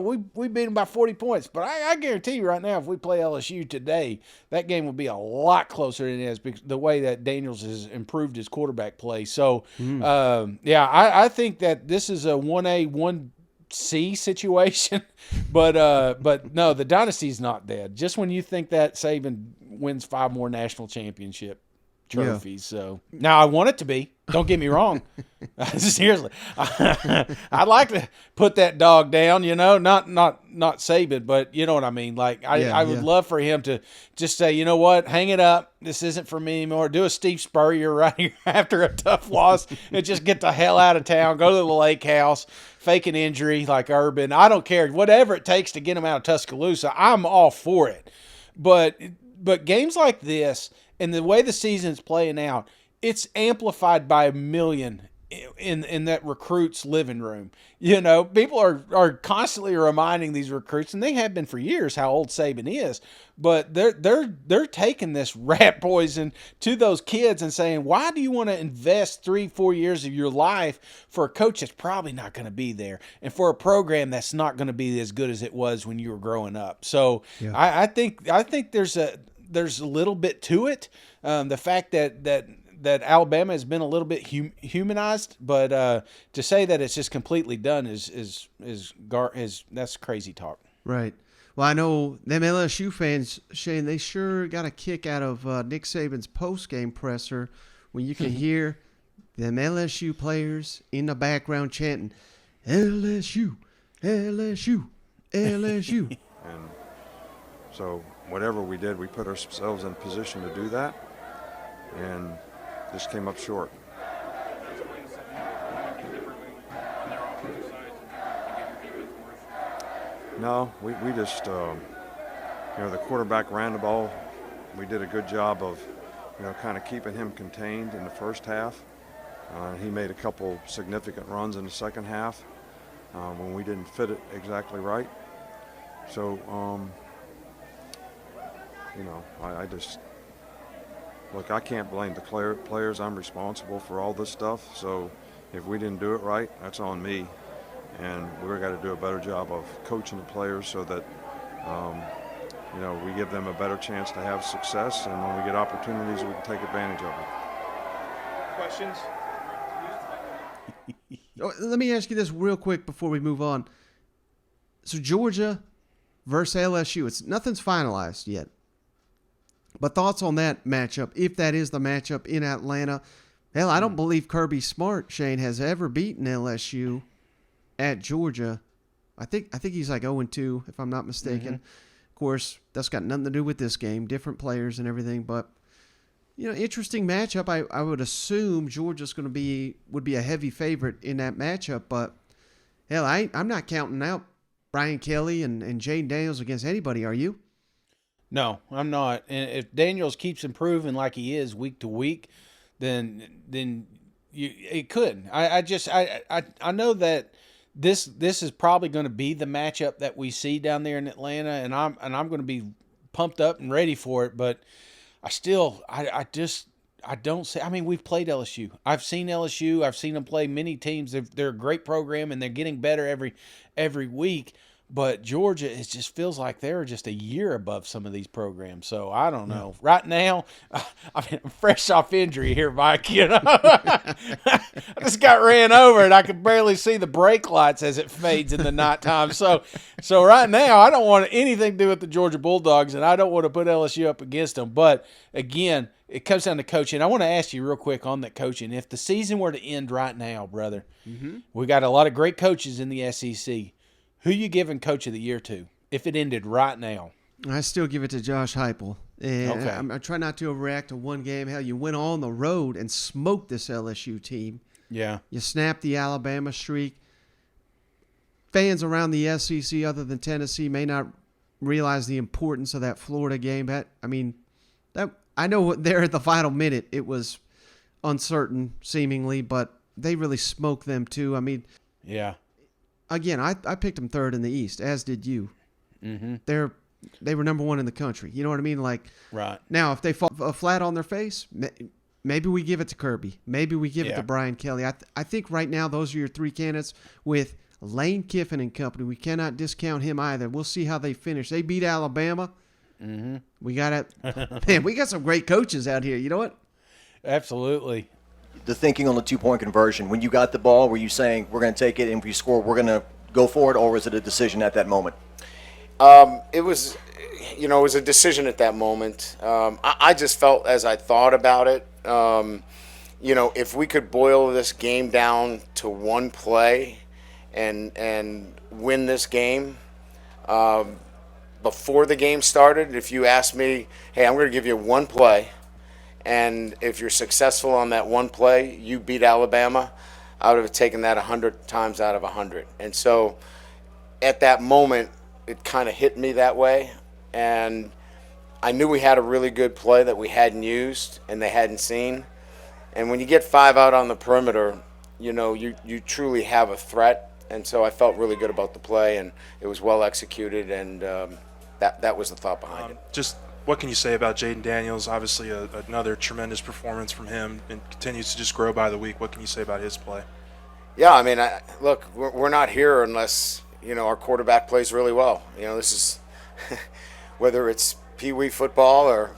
we beat them by 40 points. But I guarantee you right now, if we play LSU today, that game will be a lot closer than it is because the way that Daniels has improved his quarterback play. So, I think that this is a 1A, 1C situation. But no, the dynasty's not dead. Just when you think that Saban wins 5 more national championship trophies. Yeah. So now I want it to be. Don't get me wrong. Seriously, I'd like to put that dog down. Not Saban, but you know what I mean. Like I would love for him to just say, you know what, hang it up. This isn't for me anymore. Do a Steve Spurrier right here after a tough loss and just get the hell out of town. Go to the lake house, fake an injury like Urban. I don't care. Whatever it takes to get him out of Tuscaloosa, I'm all for it. But games like this and the way the season's playing out, it's amplified by a million in that recruit's living room. People are constantly reminding these recruits, and they have been for years, how old Saban is. But they're taking this rat poison to those kids and saying, why do you want to invest 3-4 years of your life for a coach that's probably not going to be there, and for a program that's not going to be as good as it was when you were growing up? So yeah. I think there's a little bit to it. The fact that Alabama has been a little bit humanized, but to say that it's just completely done is that's crazy talk. Right. Well, I know them LSU fans, Shane, they sure got a kick out of Nick Saban's post-game presser when you can hear them LSU players in the background chanting, LSU, LSU, LSU. And so whatever we did, we put ourselves in position to do that, and just came up short. No, we just, the quarterback ran the ball. We did a good job of, kind of keeping him contained in the first half. He made a couple significant runs in the second half when we didn't fit it exactly right. So, I just, look, I can't blame the players. I'm responsible for all this stuff. So if we didn't do it right, that's on me. And we've got to do a better job of coaching the players so that, we give them a better chance to have success. And when we get opportunities, we can take advantage of it. Questions? Let me ask you this real quick before we move on. So Georgia versus LSU, nothing's finalized yet. But thoughts on that matchup, if that is the matchup in Atlanta? Hell, I don't believe Kirby Smart, Shane, has ever beaten LSU at Georgia. I think he's like 0-2, if I'm not mistaken. Mm-hmm. Of course, that's got nothing to do with this game, different players and everything. But, interesting matchup. I would assume Georgia's would be a heavy favorite in that matchup. But, hell, I'm not counting out Brian Kelly and Jaden Daniels against anybody, are you? No, I'm not. And if Daniels keeps improving like he is week to week, then it could. I know that this is probably going to be the matchup that we see down there in Atlanta, and I'm going to be pumped up and ready for it. But I don't see. I mean, we've played LSU. I've seen LSU. I've seen them play many teams. They're a great program, and they're getting better every week. But Georgia, it just feels like they're just a year above some of these programs. So I don't know. Right now, I mean, I'm fresh off injury here, Mike. You know, I just got ran over and I could barely see the brake lights as it fades in the nighttime. So right now, I don't want anything to do with the Georgia Bulldogs, and I don't want to put LSU up against them. But again, it comes down to coaching. I want to ask you real quick on that coaching. If the season were to end right now, brother, we got a lot of great coaches in the SEC. Who you giving Coach of the Year to if it ended right now? I still give it to Josh Heupel. And Okay. I try not to overreact to one game. How you went on the road and smoked this LSU team. Yeah. You snapped the Alabama streak. Fans around the SEC other than Tennessee may not realize the importance of that Florida game. I know there at the final minute it was uncertain seemingly, but they really smoked them too. I mean, Yeah. again, I picked them third in the East, as did you. Mm-hmm. They were number one in the country. You know what I mean? Like, Right. now, if they fall flat on their face, maybe we give it to Kirby. Maybe we give it to Brian Kelly. I think right now those are your three candidates with Lane Kiffin and company. We cannot discount him either. We'll see how they finish. They beat Alabama. Mm-hmm. We got man, we got some great coaches out here. You know what? Absolutely. The thinking on the 2-point conversion, when you got the ball, were you saying we're going to take it and if we score, we're going to go for it, or was it a decision at that moment? It was, it was a decision at that moment. I just felt as I thought about it, if we could boil this game down to one play and win this game before the game started, if you asked me, hey, I'm going to give you one play, and if you're successful on that one play, you beat Alabama, I would have taken that 100 times out of 100. And so at that moment, it kind of hit me that way. And I knew we had a really good play that we hadn't used and they hadn't seen. And when you get 5 out on the perimeter, you truly have a threat. And so I felt really good about the play, and it was well executed, and that was the thought behind it. Just what can you say about Jaden Daniels? Obviously, another tremendous performance from him, and continues to just grow by the week. What can you say about his play? Yeah, I mean, look, we're not here unless our quarterback plays really well. This is whether it's Pee Wee football or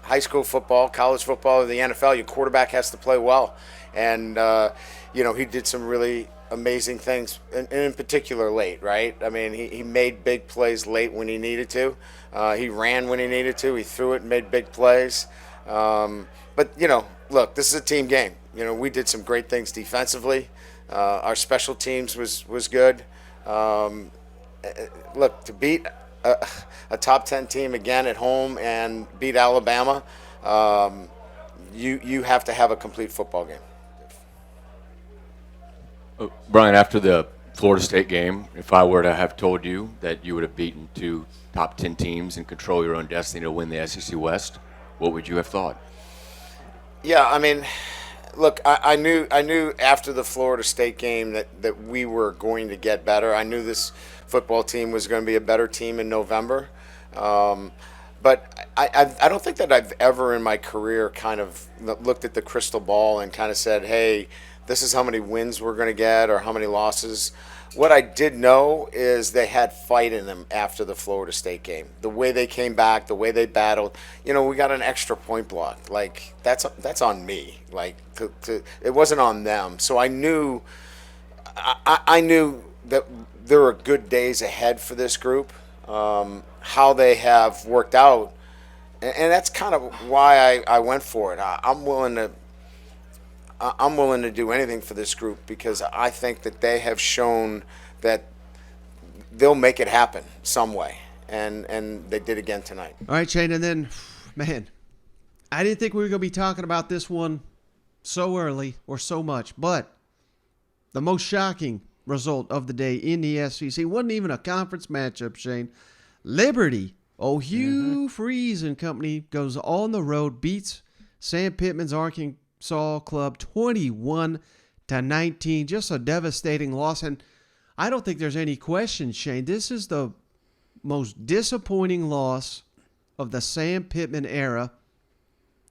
high school football, college football, or the NFL. Your quarterback has to play well, and he did some really amazing things, and in particular late, right? I mean, he made big plays late when he needed to. He ran when he needed to. He threw it and made big plays. But, look, this is a team game. We did some great things defensively. Our special teams was good. Look, to beat a top 10 team again at home and beat Alabama, you have to have a complete football game. Brian, after the Florida State game, if I were to have told you that you would have beaten 2 top 10 teams and control your own destiny to win the SEC West, what would you have thought? Yeah, I mean, look, I knew after the Florida State game that we were going to get better. I knew this football team was going to be a better team in November. But I don't think that I've ever in my career kind of looked at the crystal ball and kind of said, hey, this is how many wins we're going to get or how many losses. What I did know is they had fight in them after the Florida State game. The way they came back, the way they battled. We got an extra point block. Like, that's on me. Like, it wasn't on them. So I knew that there were good days ahead for this group. How they have worked out, and that's kind of why I went for it. I'm willing to do anything for this group because I think that they have shown that they'll make it happen some way, and they did again tonight. All right, Shane, and then, man, I didn't think we were going to be talking about this one so early or so much, but the most shocking result of the day in the SEC wasn't even a conference matchup, Shane. Liberty, Hugh Freeze and company goes on the road, beats Sam Pittman's Arkansas club 21-19. Just a devastating loss, and I don't think there's any question, Shane. This is the most disappointing loss of the Sam Pittman era,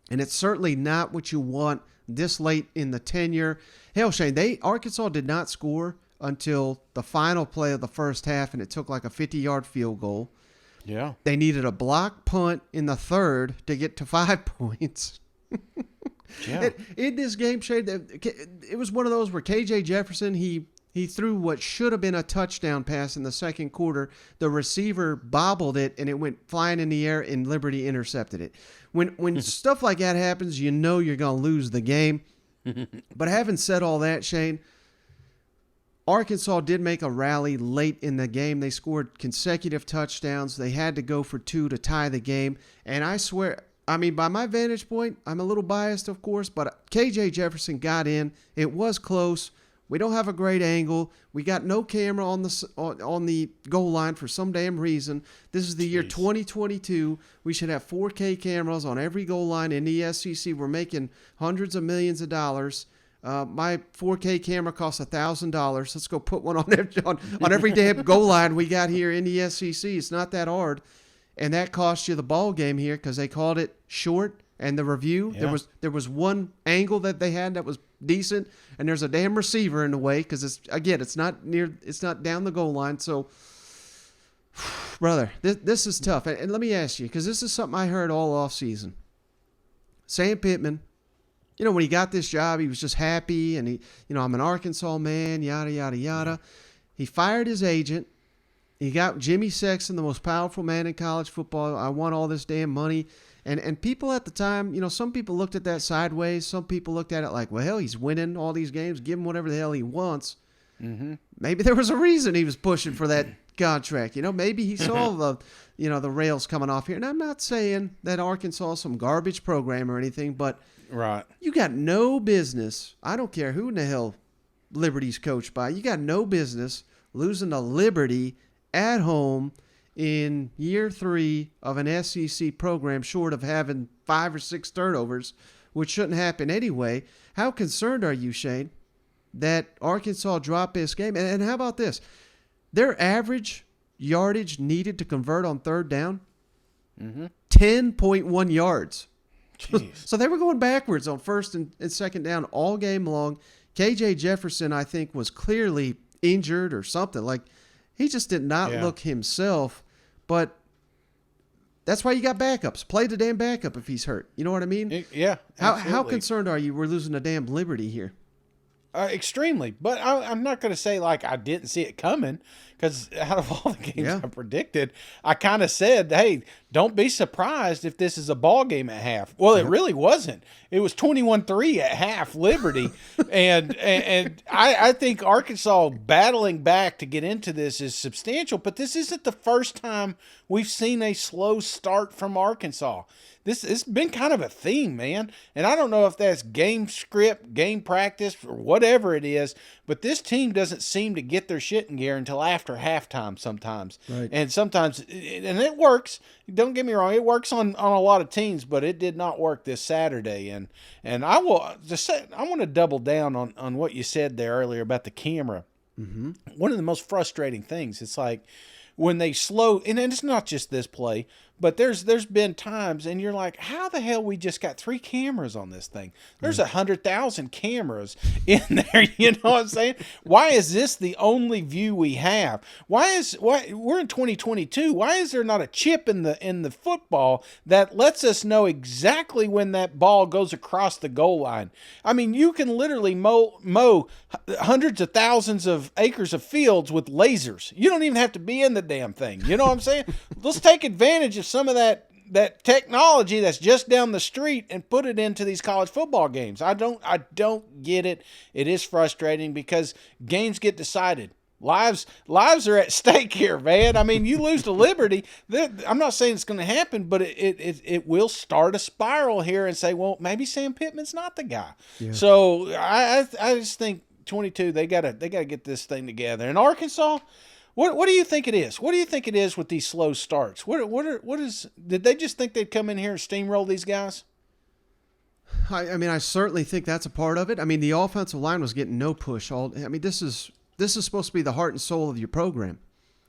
and it's certainly not what you want this late in the tenure. Hell, Shane, Arkansas did not score until the final play of the first half, and it took like a 50-yard field goal. Yeah. They needed a block punt in the third to get to 5 points. Yeah. In this game, Shade, it was one of those where KJ Jefferson, he threw what should have been a touchdown pass in the second quarter. The receiver bobbled it, and it went flying in the air, and Liberty intercepted it. When stuff like that happens, you know you're going to lose the game. But having said all that, Shane, Arkansas did make a rally late in the game. They scored consecutive touchdowns. They had to go for 2 to tie the game. And I swear, I mean, by my vantage point, I'm a little biased, of course, but KJ Jefferson got in. It was close. We don't have a great angle. We got no camera on the goal line for some damn reason. This is the year 2022. We should have 4K cameras on every goal line in the SEC. We're making hundreds of millions of dollars. My 4K camera costs $1,000. Let's go put one on every damn goal line we got here in the SEC. It's not that hard. And that cost you the ball game here because they called it short. And the review, there was one angle that they had that was decent, and there's a damn receiver in the way because it's not down the goal line. So, brother, this is tough. And let me ask you, because this is something I heard all off season. Sam Pittman, when he got this job, he was just happy, and I'm an Arkansas man, yada yada yada. He fired his agent. He got Jimmy Sexton, the most powerful man in college football. I want all this damn money. And people at the time, some people looked at that sideways. Some people looked at it like, well, hell, he's winning all these games. Give him whatever the hell he wants. Mm-hmm. Maybe there was a reason he was pushing for that contract. Maybe he saw the rails coming off here. And I'm not saying that Arkansas is some garbage program or anything, but right, you got no business. I don't care who in the hell Liberty's coached by. You got no business losing to Liberty at home in year 3 of an SEC program, short of having 5 or 6 turnovers, which shouldn't happen anyway. How concerned are you, Shane, that Arkansas dropped this game? And how about this? Their average yardage needed to convert on third down, 10.1 yards. So they were going backwards on first and second down all game long. KJ Jefferson, I think, was clearly injured or something. Like, he just did not look himself. But that's why you got backups. Play the damn backup if he's hurt. You know what I mean? Yeah. How concerned are you we're losing a damn Liberty here? Extremely. But I'm not going to say like I didn't see it coming, because out of all the games I predicted, I kind of said, hey, don't be surprised if this is a ball game at half. Well, it really wasn't. It was 21-3 at half, Liberty. and I think Arkansas battling back to get into this is substantial, but this isn't the first time we've seen a slow start from Arkansas. It's been kind of a theme, man. And I don't know if that's game script, game practice, or whatever it is, but this team doesn't seem to get their shit in gear until after halftime sometimes. Right. And sometimes, and it works. Don't get me wrong, it works on a lot of teams, but it did not work this Saturday. And I want to double down on what you said there earlier about the camera. Mm-hmm. One of the most frustrating things, it's like when they slow, and it's not just this play, but there's been times, and you're like, how the hell we just got 3 cameras on this thing? There's 100,000 cameras in there. You know what I'm saying? Why is this the only view we have? Why we're in 2022? Why is there not a chip in the football that lets us know exactly when that ball goes across the goal line? I mean, you can literally mow hundreds of thousands of acres of fields with lasers. You don't even have to be in the damn thing. You know what I'm saying? Let's take advantage of some of that technology that's just down the street and put it into these college football games. I don't get it. It is frustrating because games get decided. Lives are at stake here, man. I mean, you lose to Liberty. I'm not saying it's going to happen, but it will start a spiral here and say, well, maybe Sam Pittman's not the guy. Yeah. So I just think 22, they gotta get this thing together. And Arkansas, What do you think it is? What do you think it is with these slow starts? Did they just think they'd come in here and steamroll these guys? I mean, I certainly think that's a part of it. I mean, the offensive line was getting no push. This is supposed to be the heart and soul of your program.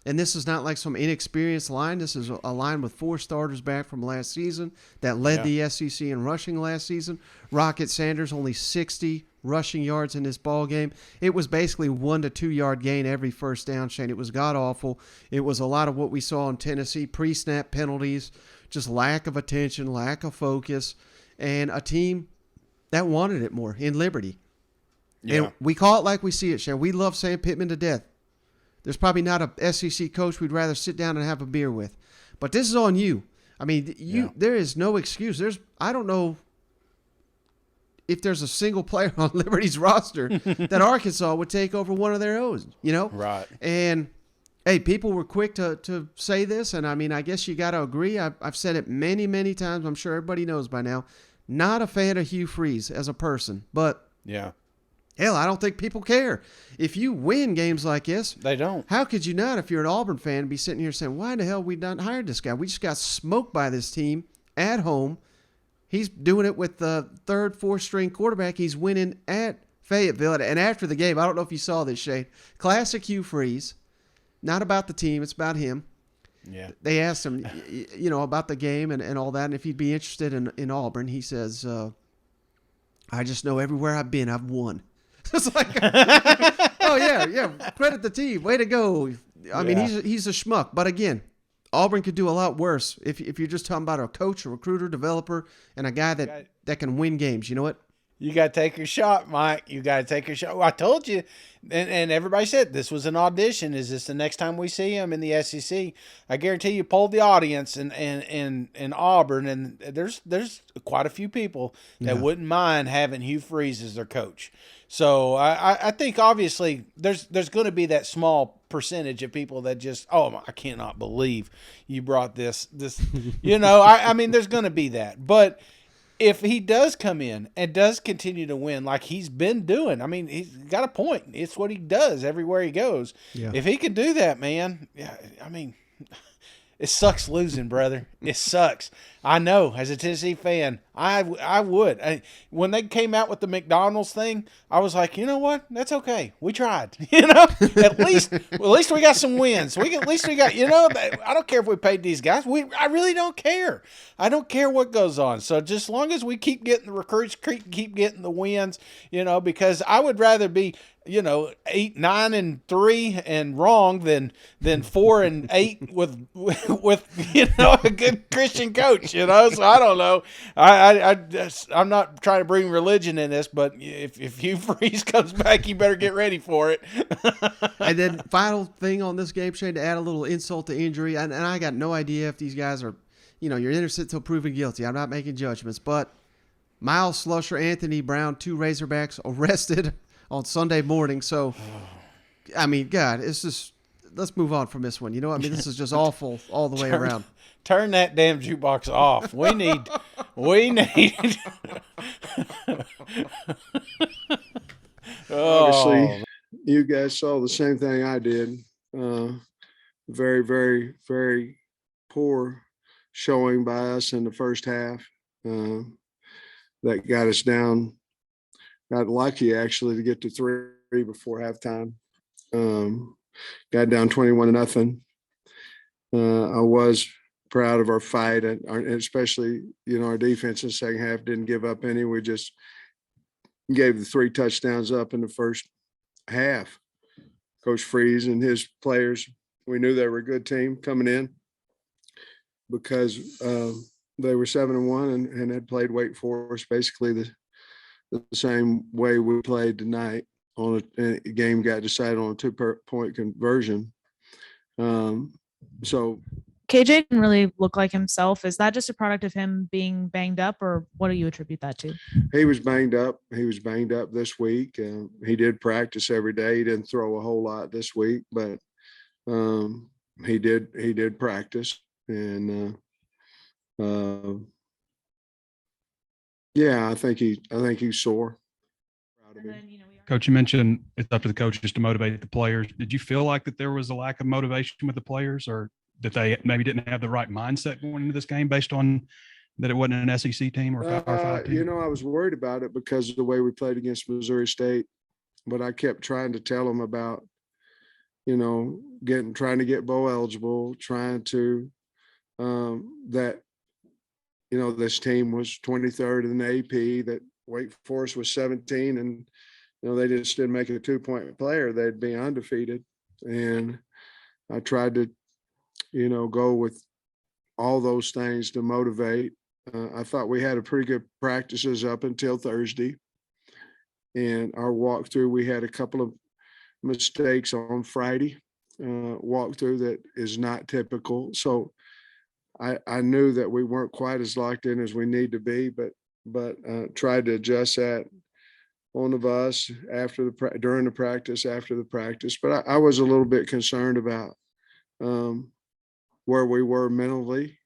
And this is not like some inexperienced line. This is a line with 4 starters back from last season that led the SEC in rushing last season. Rocket Sanders, only 60 rushing yards in this ball game. It was basically 1 to 2 yard gain every first down, Shane. It was god-awful. It was a lot of what we saw in Tennessee, pre-snap penalties, just lack of attention, lack of focus, and a team that wanted it more in Liberty. Yeah. And we call it like we see it, Shane. We love Sam Pittman to death. There's probably not a SEC coach we'd rather sit down and have a beer with. But this is on you. I mean, there is no excuse. I don't know if there's a single player on Liberty's roster that Arkansas would take over one of their own, Right. And, hey, people were quick to say this, and, I mean, I guess you got to agree. I've said it many, many times. I'm sure everybody knows by now. Not a fan of Hugh Freeze as a person, but hell, I don't think people care. If you win games like this, they don't. How could you not, if you're an Auburn fan, be sitting here saying, why the hell we not hired this guy? We just got smoked by this team at home. He's doing it with the 3rd, 4th string quarterback. He's winning at Fayetteville. And after the game, I don't know if you saw this, Shane. Classic Hugh Freeze. Not about the team. It's about him. Yeah. They asked him, about the game and all that, and if he'd be interested in Auburn. He says, I just know everywhere I've been, I've won. It's like, oh, yeah, credit the team. Way to go. I mean, he's a schmuck. But, again, Auburn could do a lot worse if you're just talking about a coach, a recruiter, developer, and a guy that can win games. You know what? You got to take your shot, Mike. You got to take your shot. Well, I told you, and everybody said this was an audition. Is this the next time we see him in the SEC? I guarantee you polled the audience in Auburn, and there's quite a few people that wouldn't mind having Hugh Freeze as their coach. So I think obviously there's going to be that small percentage of people that just, I cannot believe you brought this, I mean, there's going to be that. But if he does come in and does continue to win like he's been doing, I mean, he's got a point. It's what he does everywhere he goes. Yeah. If he can do that, man, I mean, it sucks losing, brother. It sucks. I know. As a Tennessee fan, I would. When they came out with the McDonald's thing, I was like, you know what? That's okay. We tried. At least we got some wins. At least we got. I don't care if we paid these guys. I really don't care. I don't care what goes on. So just as long as we keep getting the recruits, keep getting the wins, because I would rather be 8-9-3 and wrong than 4-8 with a good Christian coach. So I don't know. I'm not trying to bring religion in this, but if Hugh Freeze comes back, you better get ready for it. And then final thing on this game, Shane, to add a little insult to injury, and I got no idea if these guys are, you're innocent till proven guilty. I'm not making judgments, but Miles Slusher, Anthony Brown, 2 Razorbacks arrested on Sunday morning. So, I mean, God, it's just, let's move on from this one. This is just awful all the way around. Turn that damn jukebox off. We need. Obviously, you guys saw the same thing I did. Very, very, very poor showing by us in the first half. That got us down. Got lucky actually to get to 3 before halftime. Got down 21-0. I was proud of our fight, and especially our defense in the second half didn't give up any. We just gave the 3 touchdowns up in the first half. Coach Freeze and his players, we knew they were a good team coming in because they were 7-1 and had played Wake Forest basically the same way we played tonight. On a game got decided on a 2-point conversion. So KJ didn't really look like himself. Is that just a product of him being banged up, or what do you attribute that to? He was banged up. He was banged up this week. He did practice every day. He didn't throw a whole lot this week, but he did practice. And I think he's sore. Coach, you mentioned it's up to the coaches to motivate the players. Did you feel like that there was a lack of motivation with the players, or that they maybe didn't have the right mindset going into this game based on that it wasn't an SEC team or a Power 5 team? I was worried about it because of the way we played against Missouri State, but I kept trying to tell them about, trying to get bowl eligible, trying to this team was 23rd in the AP, that Wake Forest was 17, and they just didn't make it a 2-point player, they'd be undefeated. And I tried to go with all those things to motivate. I thought we had a pretty good practices up until Thursday, and our walkthrough, we had a couple of mistakes on Friday walkthrough that is not typical. So I knew that we weren't quite as locked in as we need to be, but tried to adjust that on the bus during the practice, after the practice. But I was a little bit concerned about where we were mentally.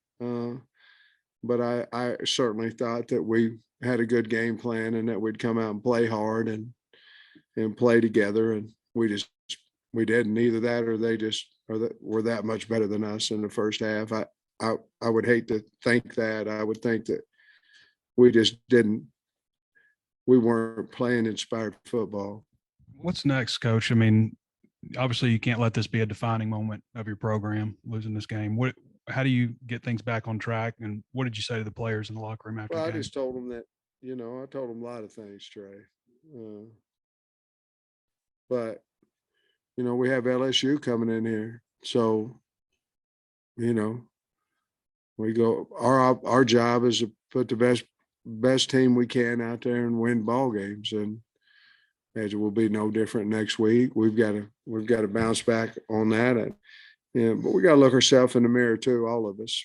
But I certainly thought that we had a good game plan and that we'd come out and play hard and play together. And we didn't. Either that or they just were that much better than us in the first half. I would hate to think that. I would think that we weren't playing inspired football. What's next, Coach? I mean, obviously you can't let this be a defining moment of your program, losing this game. How do you get things back on track? And what did you say to the players in the locker room after the game? I just told them that, I told them a lot of things, Trey. But, we have LSU coming in here. So, we go, our job is to put the best team we can out there and win ball games. And it will be no different next week. We've got to bounce back on that. But we got to look ourselves in the mirror too, all of us.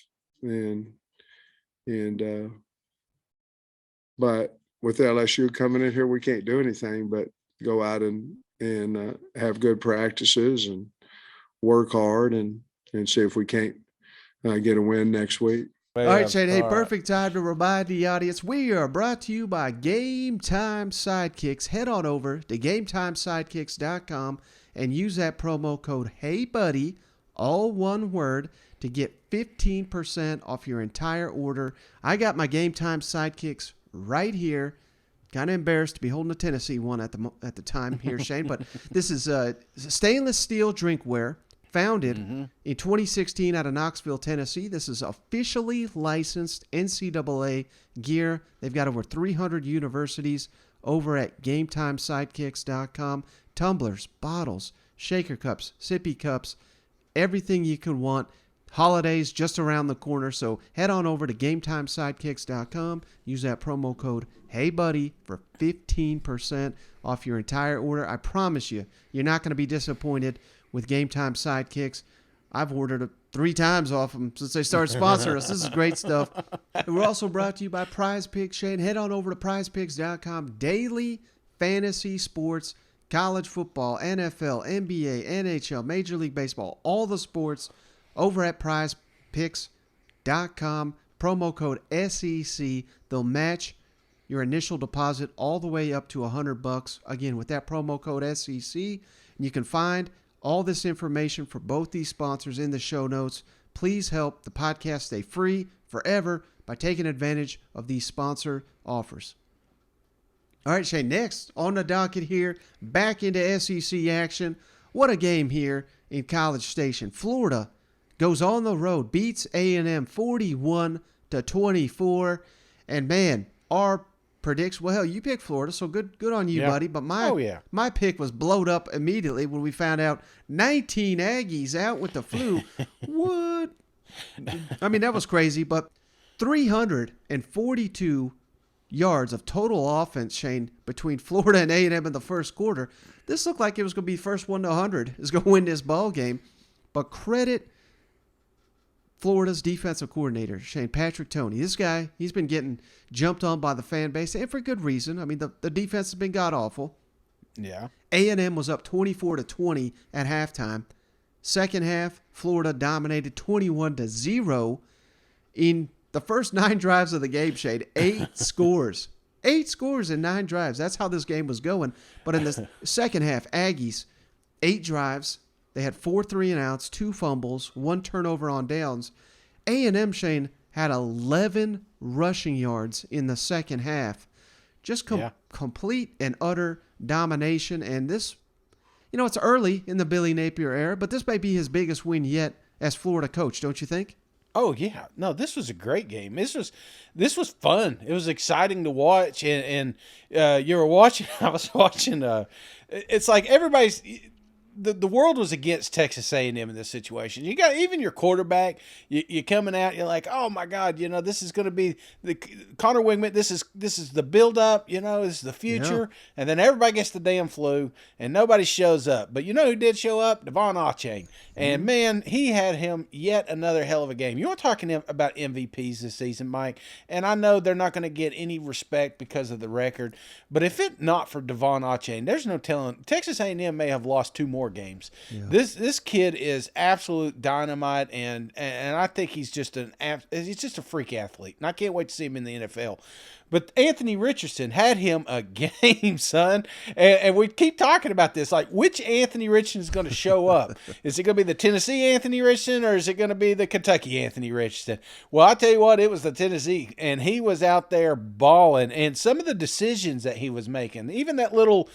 But with LSU coming in here, we can't do anything but go out and have good practices and work hard and see if we can't get a win next week. All right, Shane. Hey, perfect time to remind the audience we are brought to you by Game Time Sidekicks. Head on over to GameTimeSidekicks.com and use that promo code HeyBuddy, all one word, to get 15% off your entire order. I got my Game Time Sidekicks right here. Kind of embarrassed to be holding a Tennessee one at the time here, Shane, but this is stainless steel drinkware. Founded in 2016 out of Knoxville, Tennessee. This is officially licensed NCAA gear. They've got over 300 universities over at GameTimeSidekicks.com. Tumblers, bottles, shaker cups, sippy cups, everything you could want. Holidays just around the corner, so head on over to GameTimeSidekicks.com. Use that promo code HeyBuddy for 15% off your entire order. I promise you, you're not going to be disappointed with Game Time Sidekicks. I've ordered it 3 times off them since they started sponsoring us. This is great stuff. And we're also brought to you by Prize Picks. Shane, head on over to PrizePicks.com. Daily fantasy sports, college football, NFL, NBA, NHL, Major League Baseball, all the sports over at PrizePicks.com. Promo code SEC. They'll match your initial deposit all the way up to $100. Again, with that promo code SEC, and you can find all this information for both these sponsors in the show notes. Please help the podcast stay free forever by taking advantage of these sponsor offers. All right, Shane, next on the docket here, back into SEC action. What a game here in College Station. Florida goes on the road, beats A&M 41-24. And man, our predicts, well, you picked Florida, so good on you, buddy. But my pick was blowed up immediately when we found out 19 Aggies out with the flu. What? I mean, that was crazy, but 342 yards of total offense, Shane, between Florida and A&M in the first quarter. This looked like it was going to be first one to 100 is going to win this ball game. But credit Florida's defensive coordinator, Shane Patrick Toney. This guy, he's been getting jumped on by the fan base, and for good reason. I mean, the defense has been god-awful. Yeah. A&M was up 24-20 at halftime. Second half, Florida dominated 21-0. In the first 9 drives of the game, Shane, 8 scores. 8 scores in 9 drives. That's how this game was going. But in the second half, Aggies, 8 drives. They had 4 3-and-outs, 2 fumbles, 1 turnover on downs. A&M, Shane, had 11 rushing yards in the second half. Just complete and utter domination. And this, it's early in the Billy Napier era, but this may be his biggest win yet as Florida coach, don't you think? Oh yeah, no, this was a great game. This was fun. It was exciting to watch, and you were watching. I was watching. It's like everybody's. The world was against Texas A&M in this situation. You got even your quarterback. You coming out. You're like, oh my God, this is going to be the Connor Wingman. This is the build up. This is the future. Yeah. And then everybody gets the damn flu, and nobody shows up. But you know who did show up? Devon Achane. And man, he had him yet another hell of a game. You want to talk about MVPs this season, Mike? And I know they're not going to get any respect because of the record. But if it not for Devon Achane, there's no telling. Texas A&M may have lost 2 more games. Yeah. This kid is absolute dynamite, and I think he's just a freak athlete, and I can't wait to see him in the NFL. But Anthony Richardson had him a game, son. And we keep talking about this. Like, which Anthony Richardson is going to show up? Is it going to be the Tennessee Anthony Richardson, or is it going to be the Kentucky Anthony Richardson? Well, I'll tell you what, it was the Tennessee. And he was out there balling. And some of the decisions that he was making, even that little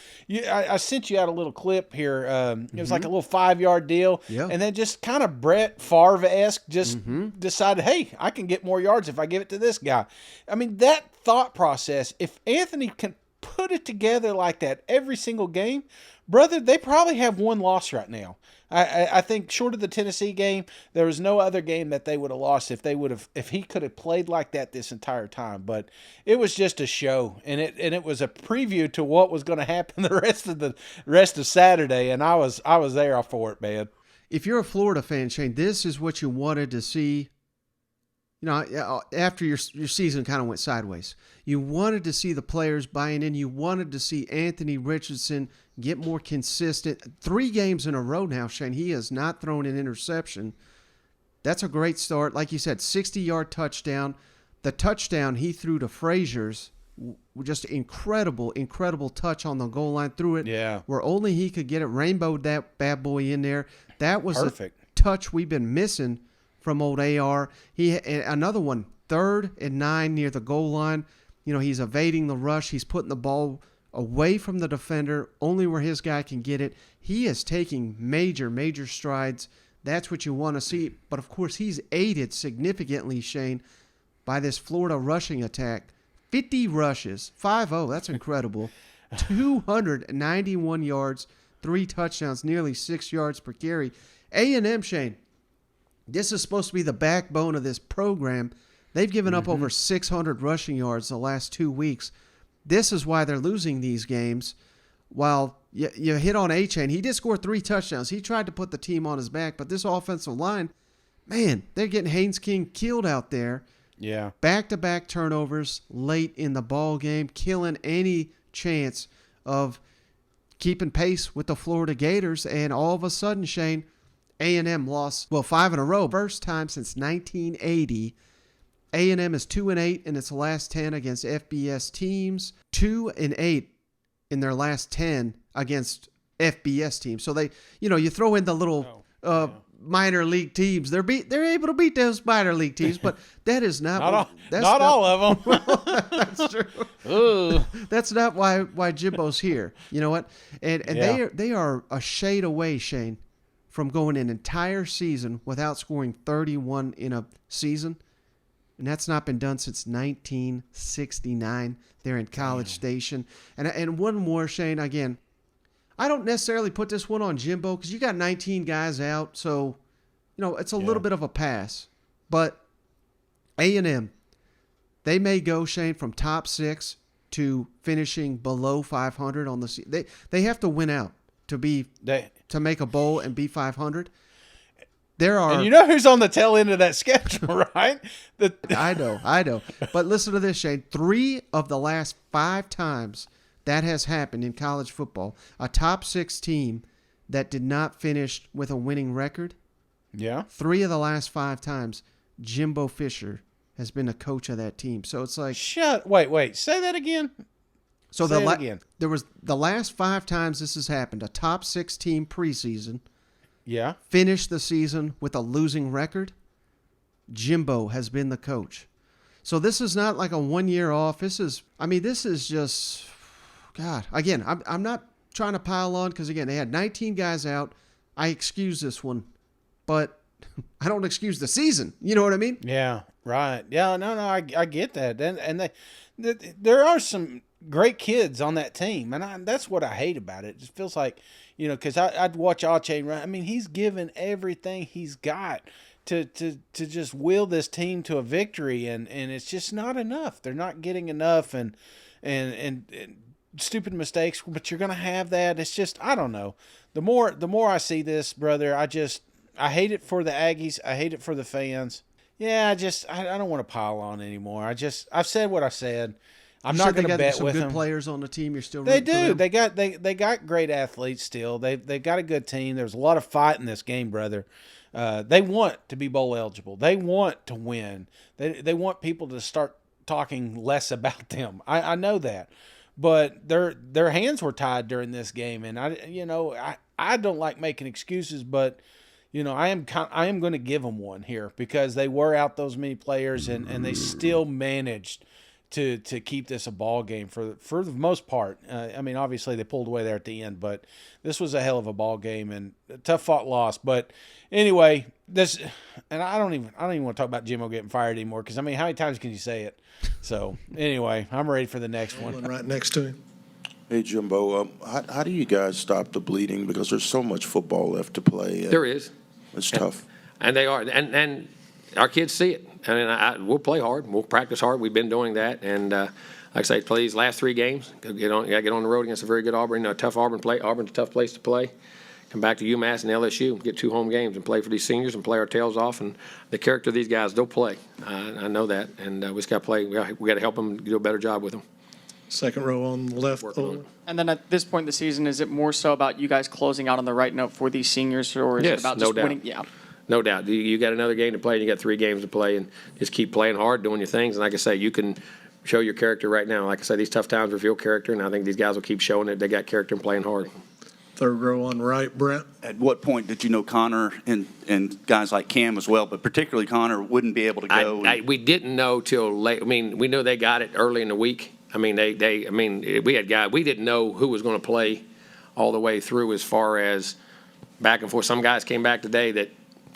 I sent you out a little clip here. It was like a little 5-yard deal. Yeah. And then just kind of Brett Favre-esque just decided, hey, I can get more yards if I give it to this guy. I mean, that thought process, if Anthony can put it together like that every single game, brother, they probably have 1 loss right now. I think short of the Tennessee game, there was no other game that they would have lost if he could have played like that this entire time. But it was just a show, and it was a preview to what was going to happen the rest of Saturday, and I was there for it, man. If you're a Florida fan, Shane, this is what you wanted to see. After your season kind of went sideways, you wanted to see the players buying in. You wanted to see Anthony Richardson get more consistent. 3 games in a row now, Shane. He has not thrown an interception. That's a great start. Like you said, 60-yard touchdown. The touchdown he threw to Frazier's, just incredible touch on the goal line. Threw it where only he could get it. Rainbowed that bad boy in there. That was perfect. A touch we've been missing from old AR. Another one, 3rd and 9 near the goal line. He's evading the rush. He's putting the ball away from the defender, only where his guy can get it. He is taking major strides. That's what you want to see. But, of course, he's aided significantly, Shane, by this Florida rushing attack. 50 rushes, 5-0. That's incredible. 291 yards, 3 touchdowns, nearly 6 yards per carry. A&M, Shane, this is supposed to be the backbone of this program. They've given up over 600 rushing yards the last 2 weeks. This is why they're losing these games. While you hit on A-Chain, he did score 3 touchdowns. He tried to put the team on his back, but this offensive line, man, they're getting Haynes King killed out there. Yeah. Back-to-back turnovers late in the ball game, killing any chance of keeping pace with the Florida Gators. And all of a sudden, Shane, A&M lost, 5 in a row. First time since 1980. A&M is 2-8 in its last 10 against FBS teams. 2-8 in their last 10 against FBS teams. So they, you throw in the little minor league teams. They're able to beat those minor league teams, but that is not all of them. Well, that's true. Ooh. That's not why Jimbo's here. You know what? And they are a shade away, Shane, from going an entire season without scoring 31 in a season. And that's not been done since 1969. They're in College Station. And one more, Shane, again, I don't necessarily put this one on Jimbo because you got 19 guys out. So, it's a little bit of a pass. But A&M, they may go, Shane, from top 6 to finishing below 500 on the season. They have to win out to make a bowl and be 500. And you know who's on the tail end of that schedule, right? I know. But listen to this, Shane. 3 of the last 5 times that has happened in college football, a top 6 team that did not finish with a winning record. Yeah. 3 of the last 5 times, Jimbo Fisher has been a coach of that team. So it's like, wait, say that again. So there was the last 5 times this has happened, a top 6 team preseason. Yeah. Finished the season with a losing record. Jimbo has been the coach. So this is not like a 1 year off. This is just, God, again, I'm not trying to pile on because, again, they had 19 guys out. I excuse this one, but I don't excuse the season. You know what I mean? Yeah, right. Yeah, no, I get that. And there are some great kids on that team, and that's what I hate about it. It just feels like, because I'd watch Ache run. I mean, he's given everything he's got to just will this team to a victory, and it's just not enough. They're not getting enough, and stupid mistakes, but you're going to have that. It's just, I don't know. The more I see this, brother, I hate it for the Aggies. I hate it for the fans. Yeah, I don't want to pile on anymore. I've said what I said. I'm not going to bet with them. Some good players on the team. You're still they do. They got great athletes still. They got a good team. There's a lot of fight in this game, brother. They want to be bowl eligible. They want to win. They want people to start talking less about them. I know that, but their hands were tied during this game, and I don't like making excuses, but I am going to give them one here because they were out those many players, and they still managed to keep this a ball game for the most part. I mean, obviously they pulled away there at the end, but this was a hell of a ball game and a tough fought loss. But anyway, I don't even want to talk about Jimmo getting fired anymore because, I mean, how many times can you say it? So anyway, I'm ready for the next one. Right next to him. Hey, Jimbo, how do you guys stop the bleeding? Because there's so much football left to play. There is. It's tough. And they are. And our kids see it. I mean, we'll play hard. We'll practice hard. We've been doing that. And like I say, play these last 3 games. Get on the road against a very good Auburn. A tough Auburn play. Auburn's a tough place to play. Come back to UMass and LSU, get 2 home games and play for these seniors and play our tails off. And the character of these guys, they'll play. I know that. And we just got to play. We got to help them do a better job with them. Second row on the left. And then at this point in the season, is it more so about you guys closing out on the right note for these seniors, or is it about just winning? Yeah. No doubt. You got another game to play, and you got 3 games to play, and just keep playing hard, doing your things. And like I say, you can show your character right now. Like I say, these tough times reveal character, and I think these guys will keep showing it. They got character and playing hard. Third row on right, Brent. At what point did you know Connor and guys like Cam as well, but particularly Connor, wouldn't be able to go? We didn't know till late. I mean, we knew they got it early in the week. I mean, we had guys. We didn't know who was going to play all the way through as far as back and forth. Some guys came back today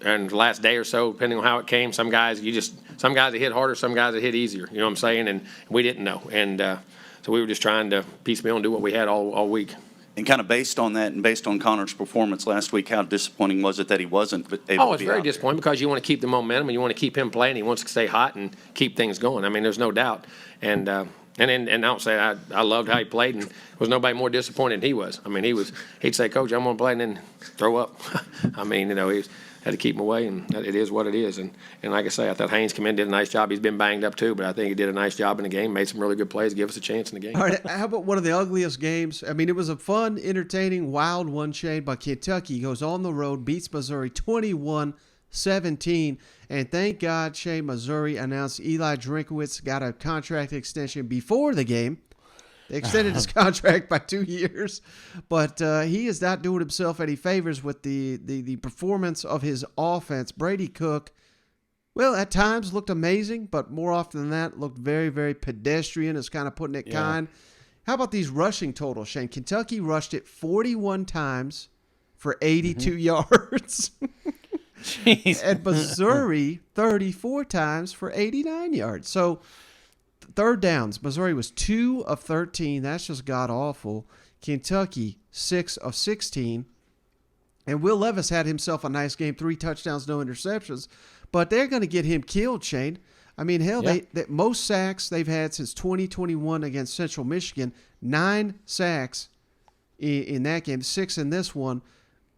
and the last day or so, depending on how it came, some guys that hit harder, some guys that hit easier. You know what I'm saying? And we didn't know. And so we were just trying to piecemeal and do what we had all week. And kind of based on that and based on Connor's performance last week, how disappointing was it that he wasn't able to be out? It's very disappointing because you want to keep the momentum and you want to keep him playing. He wants to stay hot and keep things going. I mean, there's no doubt. And I don't say I loved how he played, and there was nobody more disappointed than he was. I mean, he'd say, "Coach, I'm going to play," and then throw up. I mean, he had to keep him away, and it is what it is. And like I say, I thought Haynes came in, did a nice job. He's been banged up too, but I think he did a nice job in the game, made some really good plays, give us a chance in the game. All right, how about one of the ugliest games? I mean, it was a fun, entertaining, wild one, Shane, but Kentucky goes on the road, beats Missouri 21-17, and thank God, Shane, Missouri announced Eli Drinkowitz got a contract extension before the game. They extended his contract by 2 years, but he is not doing himself any favors with the performance of his offense. Brady Cook, well, at times looked amazing, but more often than that looked very, very pedestrian, is kind of putting it kind. How about these rushing totals, Shane? Kentucky rushed it 41 times for 82 yards. Jeez. And Missouri 34 times for 89 yards. So third downs, Missouri was 2 of 13. That's just god-awful. Kentucky, 6 of 16. And Will Levis had himself a nice game, 3 touchdowns, no interceptions. But they're going to get him killed, Shane. I mean, hell, they most sacks they've had since 2021 against Central Michigan. 9 sacks in that game, 6 in this one.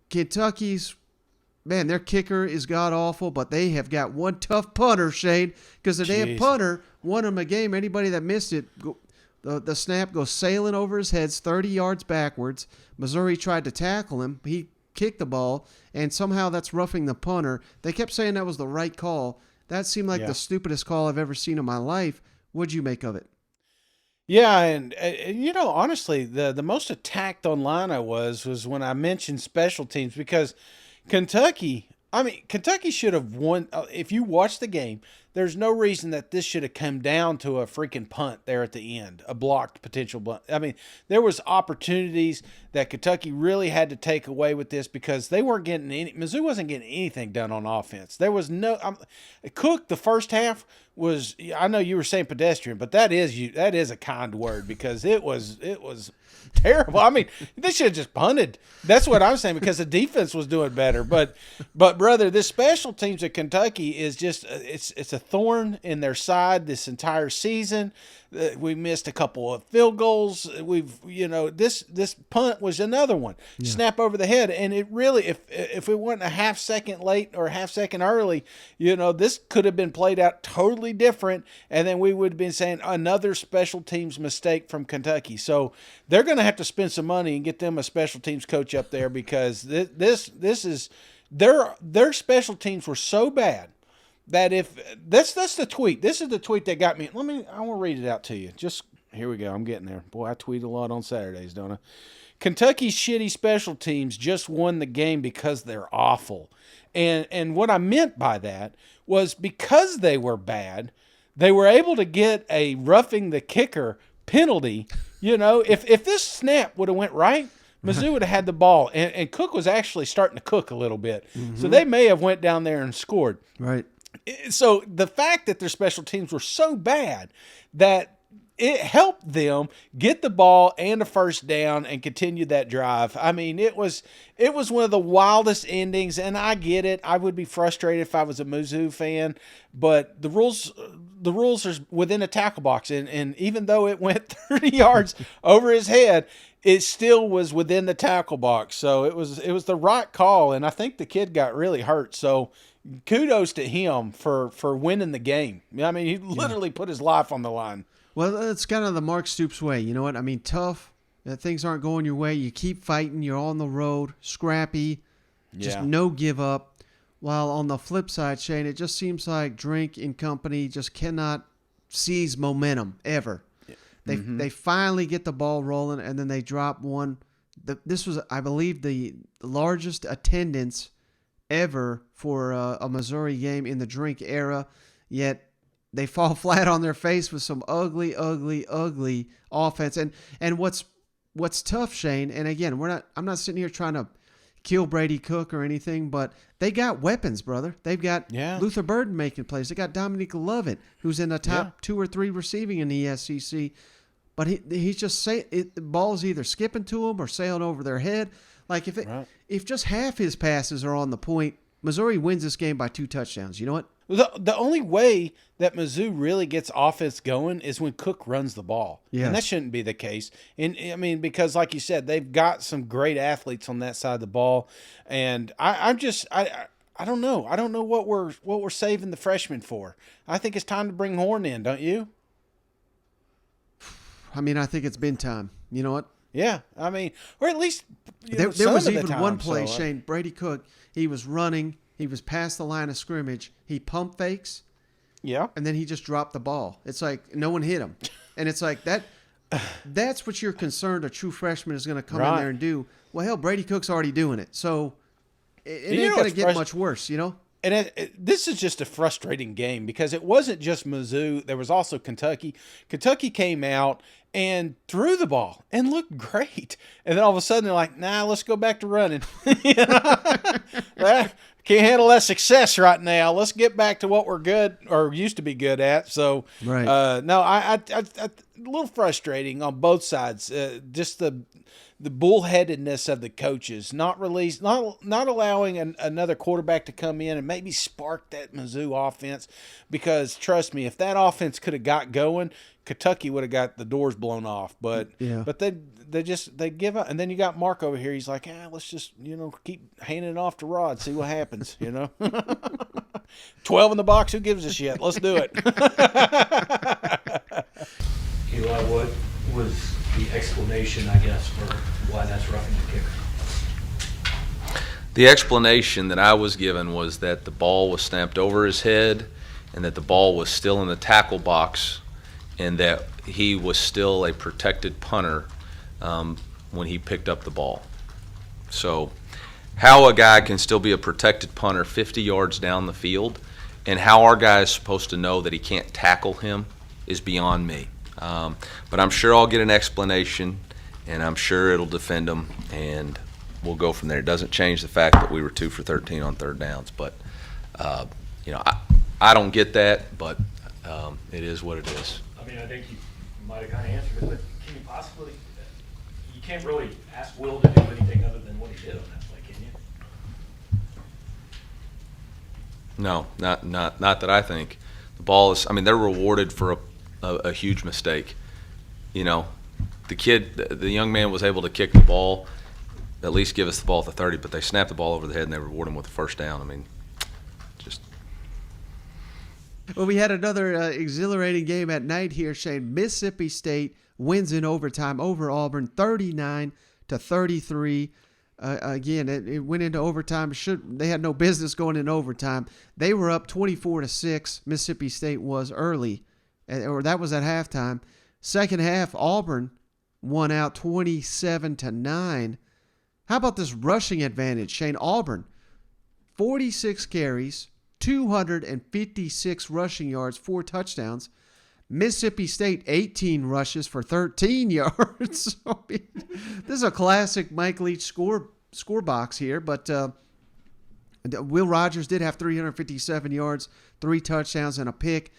Kentucky's, man, their kicker is god-awful, but they have got one tough punter, Shane, because the damn punter won them a game. Anybody that missed it, the snap goes sailing over his head 30 yards backwards. Missouri tried to tackle him. He kicked the ball, and somehow that's roughing the punter. They kept saying that was the right call. That seemed like the stupidest call I've ever seen in my life. What'd you make of it? Yeah, and honestly, the most attacked online I was when I mentioned special teams, because Kentucky should have won. If you watch the game, there's no reason that this should have come down to a freaking punt there at the end, a blocked potential punt. I mean, there was opportunities that Kentucky really had to take away with this because they weren't getting any. Mizzou wasn't getting anything done on offense. There was no Cook. The first half was. I know you were saying pedestrian, but that is a kind word because it was terrible. I mean, they should have just punted. That's what I'm saying because the defense was doing better. But brother, this special teams at Kentucky is just it's a thorn in their side this entire season. We missed a couple of field goals. This punt was another one. Yeah. Snap over the head, and it really if it wasn't a half second late or a half second early, this could have been played out totally different, and then we would have been saying another special teams mistake from Kentucky. So they're going to have to spend some money and get them a special teams coach up there because this is their special teams were so bad that if that's the tweet. This is the tweet that got me. I want to read it out to you. Just here we go. I'm getting there. Boy, I tweet a lot on Saturdays, don't I? Kentucky's shitty special teams just won the game because they're awful. And what I meant by that was because they were bad, they were able to get a roughing the kicker penalty. If this snap would have went right, Mizzou would have had the ball, and Cook was actually starting to cook a little bit. Mm-hmm. So they may have went down there and scored. Right. So the fact that their special teams were so bad that it helped them get the ball and a first down and continue that drive. I mean, it was one of the wildest endings, and I get it. I would be frustrated if I was a Mizzou fan, but the rules are within a tackle box, and even though it went 30 yards over his head, it still was within the tackle box. So it was the right call, and I think the kid got really hurt. So kudos to him for winning the game. I mean, he literally put his life on the line. Well, it's kind of the Mark Stoops way. You know what? I mean, tough. Things aren't going your way. You keep fighting. You're on the road. Scrappy. Just no give up. While on the flip side, Shane, it just seems like Drink and company just cannot seize momentum ever. They finally get the ball rolling, and then they drop one. This was, I believe, the largest attendance ever for a Missouri game in the Drink era, yet they fall flat on their face with some ugly offense. And what's tough, Shane, and again, I'm not sitting here trying to kill Brady Cook or anything, but they got weapons, brother. They've got Luther Burden making plays. They got Dominique Lovett, who's in the top 2 or 3 receiving in the SEC. But he's just the ball's either skipping to him or sailing over their head. Like if just half his passes are on the point, Missouri wins this game by 2 touchdowns. You know what? The only way that Mizzou really gets offense going is when Cook runs the ball. Yeah. And that shouldn't be the case. And I mean, because like you said, they've got some great athletes on that side of the ball. And I don't know. I don't know what we're saving the freshmen for. I think it's time to bring Horn in, don't you? I mean, I think it's been time. You know what? Yeah. I mean, or at least there was even one play, Shane. Brady Cook, he was running. He was past the line of scrimmage. He pump fakes. Yeah. And then he just dropped the ball. It's like no one hit him. And it's like that's what you're concerned a true freshman is going to come in there and do. Well, hell, Brady Cook's already doing it. So it ain't going to get much worse, you know? And this is just a frustrating game because it wasn't just Mizzou. There was also Kentucky. Kentucky came out and threw the ball and looked great. And then all of a sudden they're like, nah, let's go back to running. Can't handle that success right now. Let's get back to what we're good or used to be good at. So, no, I a little frustrating on both sides. Just the bullheadedness of the coaches, not allowing another quarterback to come in and maybe spark that Mizzou offense. Because trust me, if that offense could have got going, Kentucky would have got the doors blown off. But they give up. And then you got Mark over here. He's like, let's just keep handing it off to Rod, see what happens. 12 in the box. Who gives a shit? Let's do it. Eli, what was the explanation, I guess, for why that's roughing the kicker? The explanation that I was given was that the ball was snapped over his head and that the ball was still in the tackle box and that he was still a protected punter when he picked up the ball. So how a guy can still be a protected punter 50 yards down the field And how our guy is supposed to know that he can't tackle him is beyond me. But I'm sure I'll get an explanation, and I'm sure it'll defend him, and we'll go from there. It doesn't change the fact that we were 2 for 13 on third downs. But, I don't get that, but it is what it is. I mean, I think you might have kind of answered it, but can you possibly – you can't really ask Will to do anything other than what he did on that play, can you? No, not that I think. The ball is – I mean, they're rewarded for a huge mistake. The young man was able to kick the ball, at least give us the ball at the 30, but they snapped the ball over the head and they reward him with a first down. I mean, just – Well, we had another exhilarating game at night here, Shane. Mississippi State wins in overtime over Auburn, 39-33. Again, it went into overtime. They had no business going in overtime. They were up 24-6. Mississippi State was early, or that was at halftime. Second half, Auburn won out 27-9. How about this rushing advantage, Shane? Auburn, 46 carries, 256 rushing yards, 4 touchdowns. Mississippi State, 18 rushes for 13 yards. So, this is a classic Mike Leach score box here, but Will Rogers did have 357 yards, 3 touchdowns, and a pick.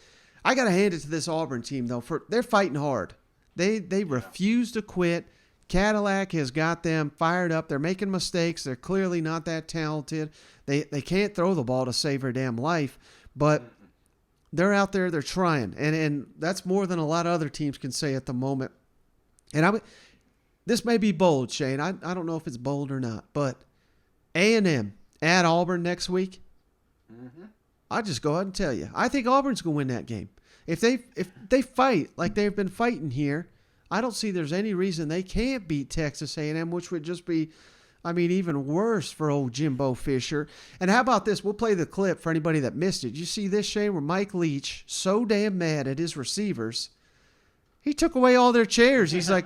I got to hand it to this Auburn team, though. They're fighting hard. They refuse to quit. Cadillac has got them fired up. They're making mistakes. They're clearly not that talented. They can't throw the ball to save their damn life, but they're out there. They're trying, and that's more than a lot of other teams can say at the moment. And this may be bold, Shane. I don't know if it's bold or not, but A&M at Auburn next week. I'll just go ahead and tell you, I think Auburn's going to win that game. If they fight like they've been fighting here, I don't see there's any reason they can't beat Texas A&M, which would just be, even worse for old Jimbo Fisher. And how about this? We'll play the clip for anybody that missed it. You see this, Shane, where Mike Leach, so damn mad at his receivers, he took away all their chairs. He's like,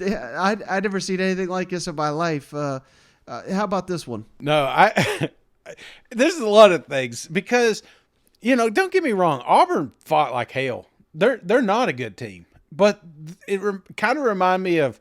I'd never seen anything like this in my life. How about this one? No, there's a lot of things because, don't get me wrong. Auburn fought like hell. They're not a good team. But it kind of reminded me of,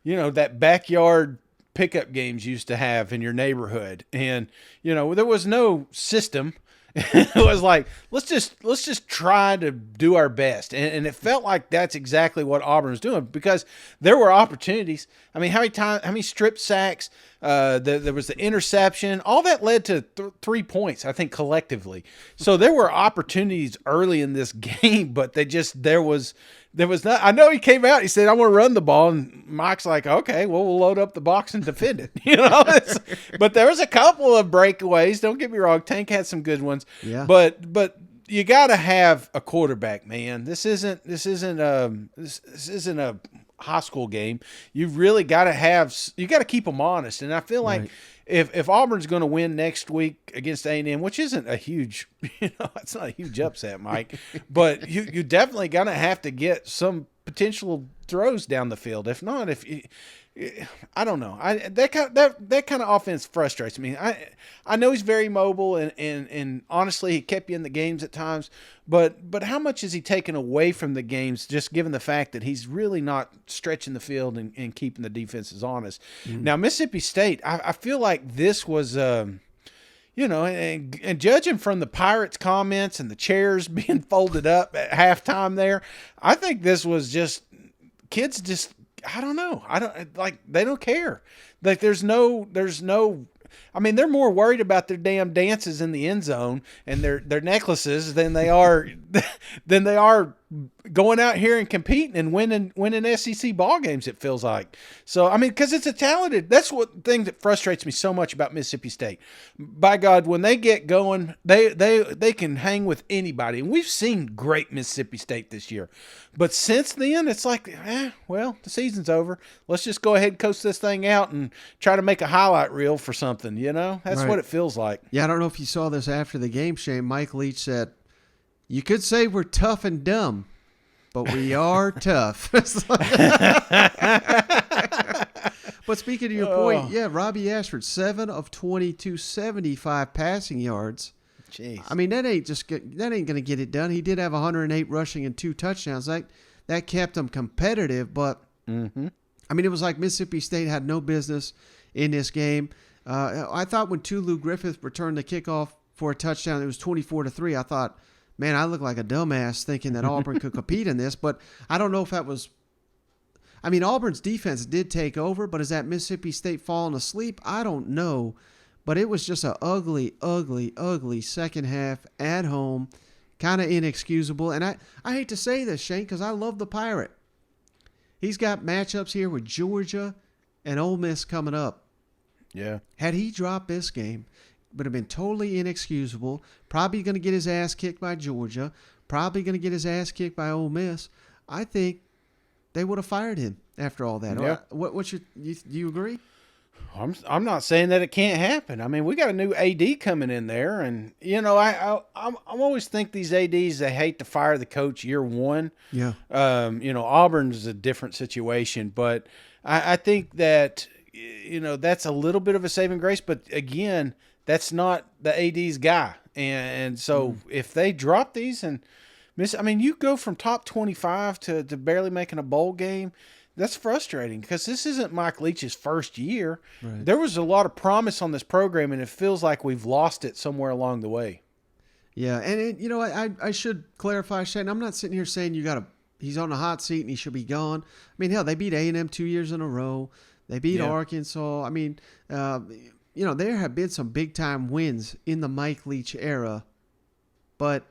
that backyard pickup games you used to have in your neighborhood. And, there was no system. It was like, let's just try to do our best. And it felt like that's exactly what Auburn was doing because there were opportunities. How many strip sacks, there was the interception, all that led to 3 points, I think, collectively. So there were opportunities early in this game, but there was not. I know he came out. He said, "I want to run the ball," and Mike's like, "Okay, well, we'll load up the box and defend it." But there was a couple of breakaways. Don't get me wrong. Tank had some good ones. Yeah. But you got to have a quarterback, man. This isn't a high school game. You really got to keep them honest. And I feel like if Auburn's going to win next week against A&M, which isn't a huge, it's not a huge upset, Mike, but you definitely going to have to get some potential throws down the field. If not, I don't know. That kind of offense frustrates me. I know he's very mobile and honestly he kept you in the games at times, but how much is he taking away from the games just given the fact that he's really not stretching the field and keeping the defenses honest? Now Mississippi State, I feel like this was and judging from the Pirates comments and the chairs being folded up at halftime there, I think this was just kids just. I don't know. They don't care. Like there's no, they're more worried about their damn dances in the end zone and their necklaces than they are going out here and competing and winning SEC ball games, it feels like. So, because it's that's what thing that frustrates me so much about Mississippi State. By God, when they get going, they can hang with anybody. And we've seen great Mississippi State this year. But since then, it's like, the season's over. Let's just go ahead and coast this thing out and try to make a highlight reel for something, That's what it feels like. Yeah, I don't know if you saw this after the game, Shane. Mike Leach said, "You could say we're tough and dumb, but we are tough." But speaking of your point, Robbie Ashford, 7 of 22, 75 passing yards. Jeez. I mean, that ain't going to get it done. He did have 108 rushing and 2 touchdowns. That kept him competitive, but I mean, it was like Mississippi State had no business in this game. I thought when Tulu Griffith returned the kickoff for a touchdown, it was 24-3. I thought, man, I look like a dumbass thinking that Auburn could compete in this, but I don't know if that was. I mean, Auburn's defense did take over, but is that Mississippi State falling asleep? I don't know. But it was just an ugly, ugly, ugly second half at home, kind of inexcusable. And I hate to say this, Shane, because I love the Pirate. He's got matchups here with Georgia and Ole Miss coming up. Yeah. Had he dropped this game, it would have been totally inexcusable. Probably going to get his ass kicked by Georgia. Probably going to get his ass kicked by Ole Miss. I think they would have fired him after all that. Yeah. Do you agree? I'm not saying that it can't happen. I mean, we got a new AD coming in there, and I always think these ADs, they hate to fire the coach year one. Yeah. Auburn's a different situation, but I think that that's a little bit of a saving grace. But again, that's not the AD's guy, and so if they drop these and miss, I mean, you go from top 25 to barely making a bowl game. That's frustrating because this isn't Mike Leach's first year. Right. There was a lot of promise on this program, and it feels like we've lost it somewhere along the way. Yeah, and I should clarify, Shane. I'm not sitting here saying he's on the hot seat and he should be gone. I mean, hell, they beat A&M 2 years in a row. They beat Arkansas. I mean, there have been some big time wins in the Mike Leach era, but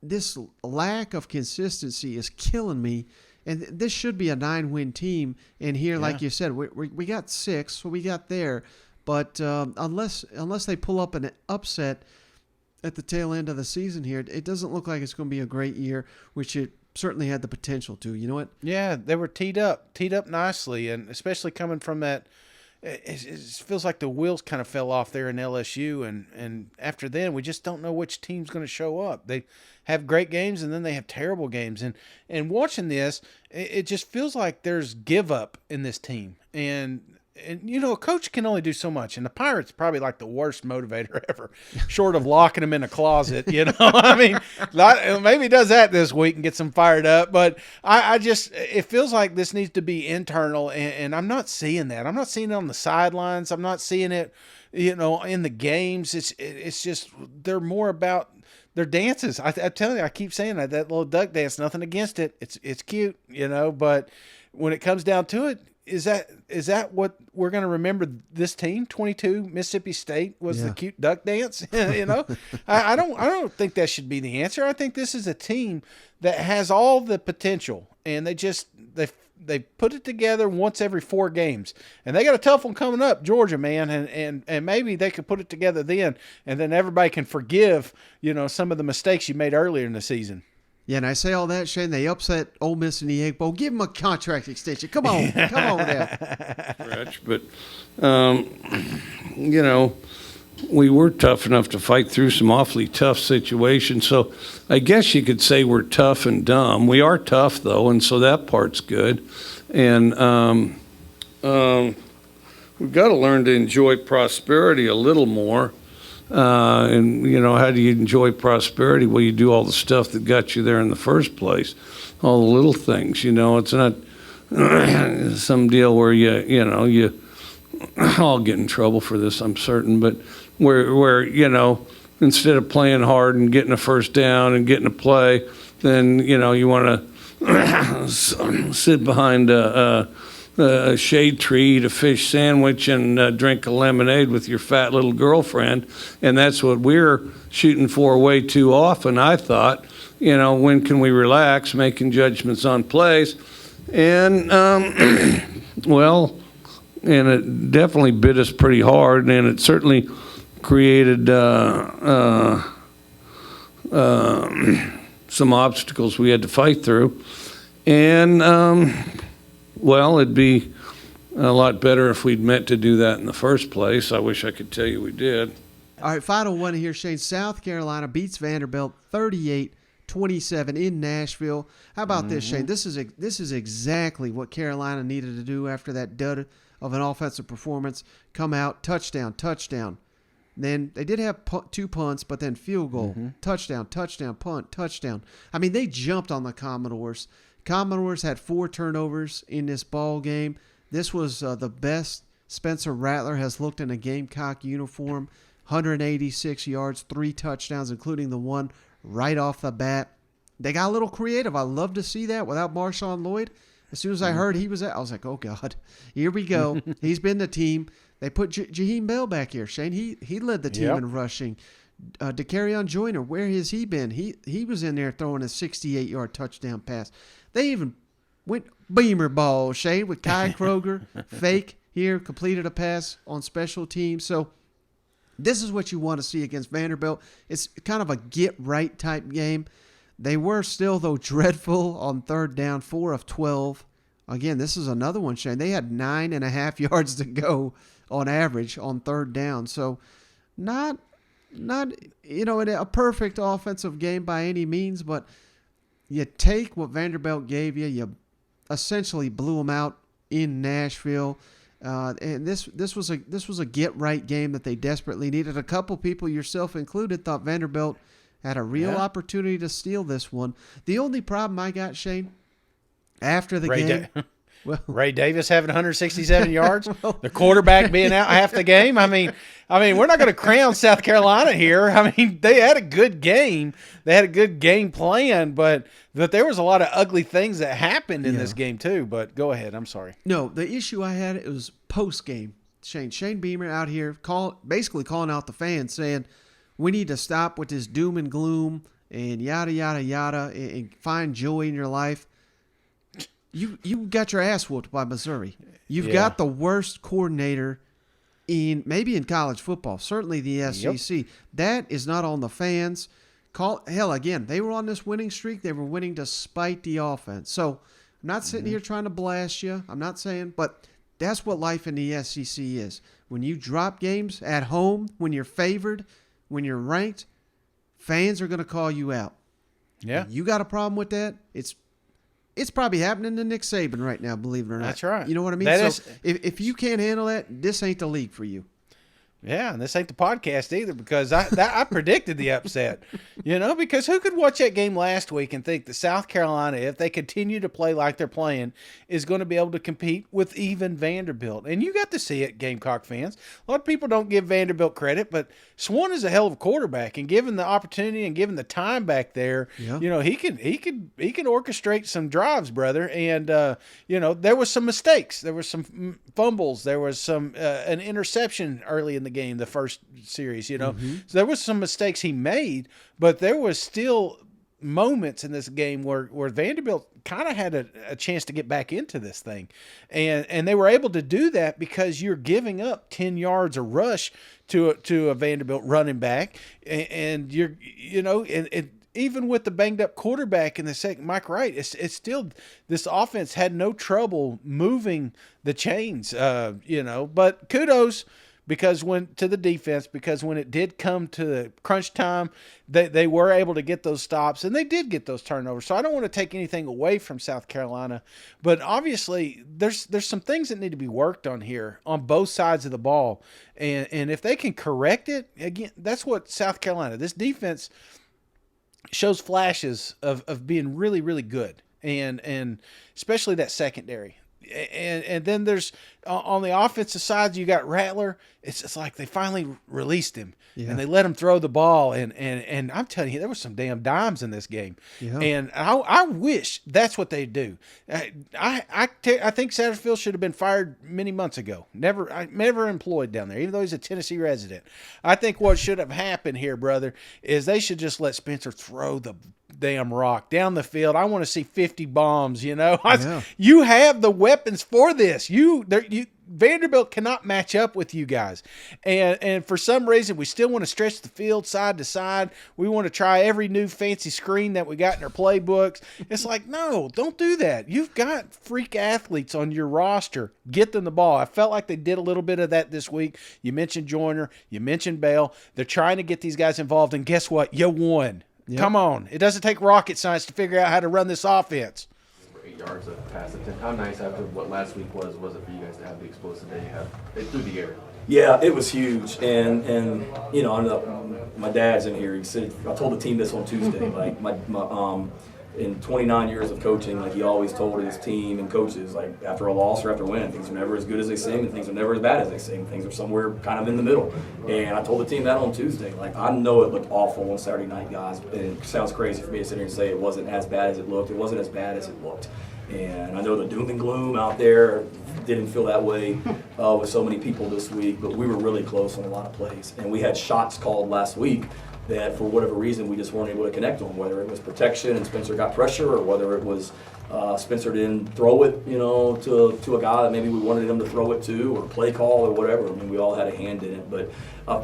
this lack of consistency is killing me. And this should be a 9-win team. And here, like you said, we got 6, so we got there. But unless they pull up an upset at the tail end of the season here, it doesn't look like it's going to be a great year, which it certainly had the potential to. You know what? Yeah, they were teed up nicely, and especially coming from that. It feels like the wheels kind of fell off there in LSU, and after then, we just don't know which team's going to show up. They have great games, and then they have terrible games. And watching this, it just feels like there's give up in this team. And a coach can only do so much. And the Pirates probably like the worst motivator ever, short of locking them in a closet. I mean, maybe he does that this week and gets them fired up. But it feels like this needs to be internal, and I'm not seeing that. I'm not seeing it on the sidelines. I'm not seeing it, in the games. It's just they're more about their dances. I'm telling you, I keep saying that little duck dance. Nothing against it. It's cute, But when it comes down to it, is that what we're going to remember this team? 22 Mississippi State was the cute duck dance. I don't think that should be the answer. I think this is a team that has all the potential, and they put it together once every 4 games, and they got a tough one coming up, Georgia, man, and maybe they could put it together then, and then everybody can forgive some of the mistakes you made earlier in the season. Yeah, and I say all that, Shane. They upset Ole Miss in the Egg Bowl. Give them a contract extension. Come on with that. Stretch, but we were tough enough to fight through some awfully tough situations. So I guess you could say we're tough and dumb. We are tough though, and so that part's good. And we've got to learn to enjoy prosperity a little more. And how do you enjoy prosperity? Well, you do all the stuff that got you there in the first place, all the little things. It's not some deal where you I'll get in trouble for this, I'm certain, but where instead of playing hard and getting a first down and getting a play, then you want to sit behind a shade tree, eat a fish sandwich, and drink a lemonade with your fat little girlfriend. And that's what we're shooting for way too often, I thought. When can we relax, making judgments on plays? And, and it definitely bit us pretty hard, and it certainly created some obstacles we had to fight through. And, it'd be a lot better if we'd meant to do that in the first place. I wish I could tell you we did. All right, final one here, Shane. South Carolina beats Vanderbilt 38-27 in Nashville. How about this, Shane? This is exactly what Carolina needed to do after that dud of an offensive performance. Come out, touchdown. Then they did have 2 punts, but then field goal, touchdown, punt, touchdown. I mean, they jumped on the Commodores. Commodores had 4 turnovers in this ball game. This was the best Spencer Rattler has looked in a Gamecock uniform. 186 yards, 3 touchdowns, including the one right off the bat. They got a little creative. I love to see that without Marshawn Lloyd. As soon as I heard he was out, I was like, oh, God, here we go. He's been the team. They put Jaheim Bell back here, Shane. He led the team in rushing. DeCarrion Joyner, where has he been? He was in there throwing a 68-yard touchdown pass. They even went beamer ball, Shane, with Kai Kroger. Fake here, completed a pass on special teams. So this is what you want to see against Vanderbilt. It's kind of a get-right type game. They were still, though, dreadful on third down, 4 of 12. Again, this is another one, Shane. They had 9.5 yards to go on average on third down. So not a perfect offensive game by any means, but you take what Vanderbilt gave you. You essentially blew them out in Nashville. And this was a get-right game that they desperately needed. A couple people, yourself included, thought Vanderbilt had a real opportunity to steal this one. The only problem I got, Shane, after the game... Ray Davis having 167 yards, the quarterback being out half the game. I mean, we're not going to crown South Carolina here. I mean, they had a good game. They had a good game plan, but there was a lot of ugly things that happened in this game too. But go ahead. I'm sorry. No, the issue I had, it was post-game. Shane Beamer out here basically calling out the fans, saying we need to stop with this doom and gloom and yada, yada, yada, and find joy in your life. You got your ass whooped by Missouri. You've got the worst coordinator maybe in college football, certainly the SEC. Yep. That is not on the fans. Again, they were on this winning streak. They were winning despite the offense. So I'm not sitting here trying to blast you. I'm not saying, but that's what life in the SEC is. When you drop games at home, when you're favored, when you're ranked, fans are going to call you out. Yeah. And you got a problem with that? It's probably happening to Nick Saban right now, believe it or not. That's right. You know what I mean? If you can't handle that, this ain't the league for you. Yeah, and this ain't the podcast either because I predicted the upset. Because who could watch that game last week and think that South Carolina, if they continue to play like they're playing, is going to be able to compete with even Vanderbilt? And you got to see it, Gamecock fans. A lot of people don't give Vanderbilt credit, but Swan is a hell of a quarterback, and given the opportunity and given the time back there, he can orchestrate some drives, brother. And there was some mistakes, there was some fumbles, there was some an interception early in the game, the first series. So there was some mistakes he made, but there was still moments in this game where Vanderbilt kind of had a chance to get back into this thing, and they were able to do that because you're giving up 10 yards a rush to a Vanderbilt running back, and even with the banged up quarterback in the second, Mike Wright, it's still, this offense had no trouble moving the chains, but kudos because when it did come to the crunch time, they were able to get those stops, and they did get those turnovers. So I don't want to take anything away from South Carolina, but obviously there's some things that need to be worked on here on both sides of the ball. And if they can correct it, again, that's what South Carolina, this defense shows flashes of being really, really good. And especially that secondary. And then there's on the offensive side, you got Rattler. It's like they finally released him and they let him throw the ball. And I'm telling you, there was some damn dimes in this game. Yeah. And I wish that's what they do. I think Satterfield should have been fired many months ago. Never employed down there, even though he's a Tennessee resident. I think what should have happened here, brother, is they should just let Spencer throw the damn rock down the field. I want to see 50 bombs, You have the weapons for this. Vanderbilt cannot match up with you guys. And for some reason, we still want to stretch the field side to side. We want to try every new fancy screen that we got in our playbooks. It's like, no, don't do that. You've got freak athletes on your roster. Get them the ball. I felt like they did a little bit of that this week. You mentioned Joyner. You mentioned Bell. They're trying to get these guys involved, and guess what? You won. Yep. Come on. It doesn't take rocket science to figure out how to run this offense. 8 yards of pass attempt. How nice after what last week was it for you guys to have the explosive that you have through the air? Yeah, it was huge, and you know, I know my dad's in here. He said I told the team this on Tuesday. Like my in 29 years of coaching, like he always told his team and coaches, like after a loss or after a win, things are never as good as they seem, and things are never as bad as they seem. Things are somewhere kind of in the middle. And I told the team that on Tuesday. Like I know it looked awful on Saturday night, guys. And it sounds crazy for me to sit here and say it wasn't as bad as it looked. It wasn't as bad as it looked. And I know the doom and gloom out there didn't feel that way with so many people this week, but we were really close on a lot of plays. And we had shots called last week that for whatever reason we just weren't able to connect on, whether it was protection and Spencer got pressure, or whether it was Spencer didn't throw it, you know, to a guy that maybe we wanted him to throw it to, or play call or whatever. I mean, we all had a hand in it, but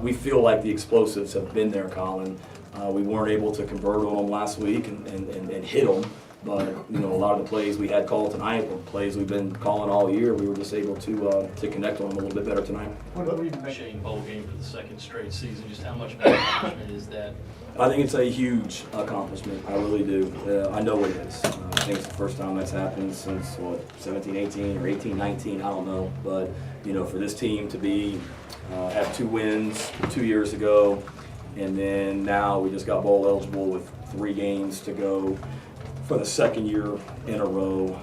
we feel like the explosives have been there, Colin. We weren't able to convert on them last week and hit them. But you know, a lot of the plays we had called tonight were plays we've been calling all year. We were just able to connect on them a little bit better tonight. What about the Shane Bowl game for the second straight season? Just how much of an accomplishment is that? I think it's a huge accomplishment. I really do. I know it is. I think it's the first time that's happened since, 17, 18, or 18, 19, I don't know. But, you know, for this team to be have 2 wins 2 years ago, and then now we just got bowl eligible with 3 games to go for the second year in a row,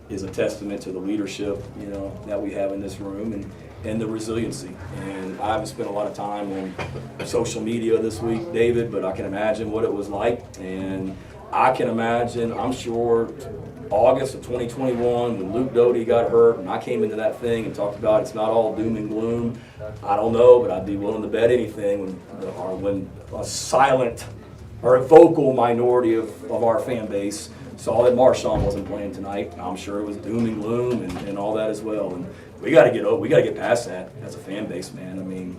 is a testament to the leadership, you know, that we have in this room, and the resiliency. And I haven't spent a lot of time on social media this week, David, but I can imagine what it was like. And I can imagine, I'm sure, August of 2021 when Luke Doty got hurt and I came into that thing and talked about it's not all doom and gloom. I don't know, but I'd be willing to bet anything when a silent or a vocal minority of our fan base saw that Marshawn wasn't playing tonight. I'm sure it was doom and gloom and all that as well. And we got to get past that as a fan base, man. I mean,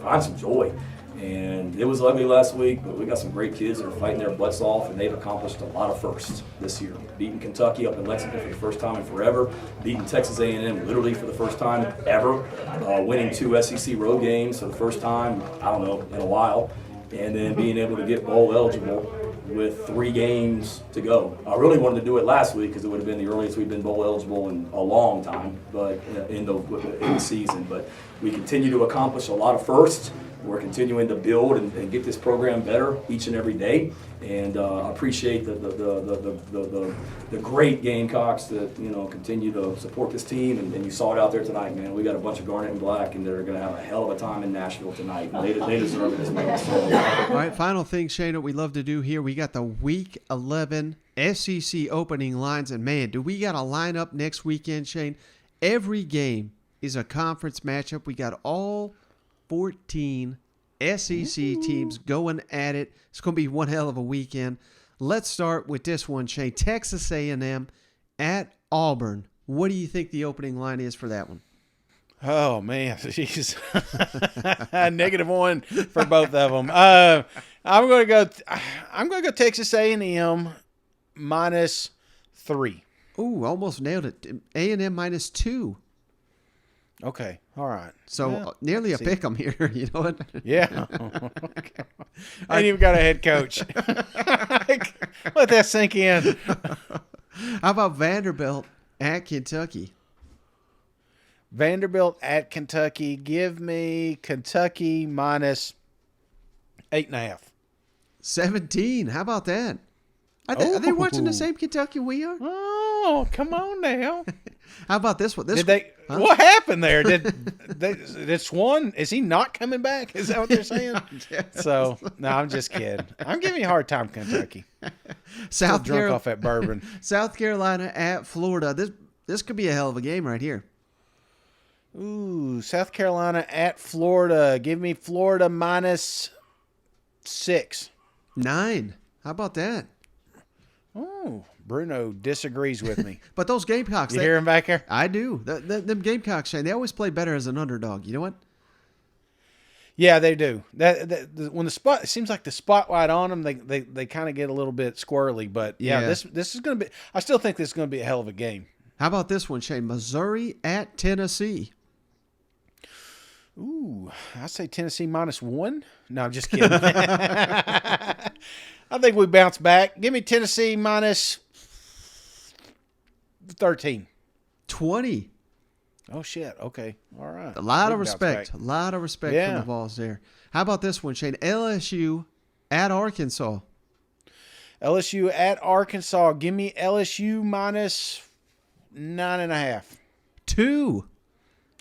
find some joy. And it was ugly last week, but we got some great kids that are fighting their butts off, and they've accomplished a lot of firsts this year. Beating Kentucky up in Lexington for the first time in forever, beating Texas A&M literally for the first time ever, winning 2 SEC road games for the first time, I don't know, in a while, and then being able to get bowl eligible with 3 games to go. I really wanted to do it last week because it would have been the earliest we've been bowl eligible in a long time, but in the season. But we continue to accomplish a lot of firsts. We're continuing to build and get this program better each and every day, and appreciate the great Gamecocks that continue to support this team. And you saw it out there tonight, man. We got a bunch of Garnet and Black, and they're going to have a hell of a time in Nashville tonight. And they deserve it as well. So. All right, final thing, Shane, that we love to do here. We got the Week 11 SEC opening lines, and man, do we got a lineup next weekend, Shane? Every game is a conference matchup. We got all 14 SEC teams going at it. It's going to be one hell of a weekend. Let's start with this one, Shane. Texas A&M at Auburn. What do you think the opening line is for that one? Oh, man. Jeez. -1 for both of them. I'm going to go Texas A&M -3. Ooh, almost nailed it. A&M -2. Okay. All right. So nearly a pick 'em here. You know what? Yeah. I ain't even got a head coach. Let that sink in. How about Vanderbilt at Kentucky? Vanderbilt at Kentucky. Give me Kentucky -8.5. 17. How about that? Are they watching the same Kentucky we are? Oh, come on now. How about this one? What happened there? Did Swan? Is he not coming back? Is that what they're saying? So no, I'm just kidding. I'm giving you a hard time, Kentucky. Drunk off that bourbon. South Carolina at Florida. This could be a hell of a game right here. Ooh, South Carolina at Florida. Give me Florida -6. 9. How about that? Oh, Bruno disagrees with me. But those Gamecocks. You hear him back there? I do. Them Gamecocks, Shane, they always play better as an underdog. You know what? Yeah, they do. When it seems like the spotlight on them, they kind of get a little bit squirrely. But yeah, this is going to be. I still think this is going to be a hell of a game. How about this one, Shane? Missouri at Tennessee. Ooh, I say Tennessee -1. No, I'm just kidding. I think we bounce back. Give me Tennessee -13. 20. Oh shit. Okay. All right. A lot Big of bounce respect. back. A lot of respect Yeah. from the Vols there. How about this one, Shane? LSU at Arkansas. LSU at Arkansas. Give me LSU minus 9.5. 2.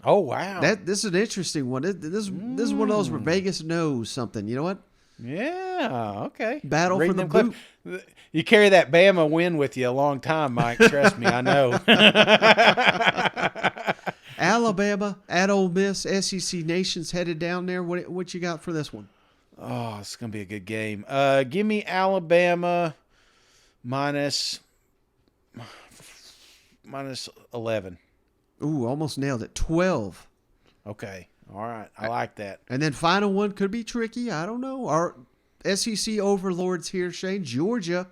Oh wow. This is an interesting one. This is one of those where Vegas knows something. You know what? Yeah. Okay. Battle Reading for the them boot. You carry that Bama win with you a long time, Mike. Trust me, I know. Alabama at Ole Miss. SEC Nation's headed down there. What you got for this one? Oh, it's gonna be a good game. Give me Alabama minus 11. Ooh, almost nailed it. 12. Okay. All right. I like that. And then final one could be tricky. I don't know. Our SEC overlords here, Shane. Georgia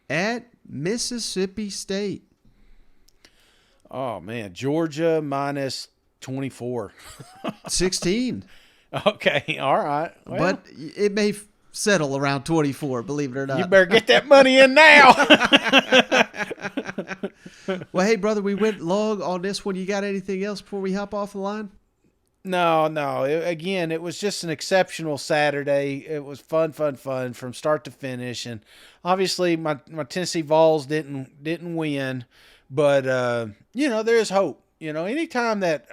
at Mississippi State. Oh man, Georgia minus 24. 16. Okay. All right. Well, But it may settle around 24, believe it or not. you better get that money in now. Well, hey, brother, we went long on this one. You got anything else before we hop off the line? No. Again, it was just an exceptional Saturday. It was fun from start to finish, and obviously my Tennessee Vols didn't win, but there is hope. Anytime that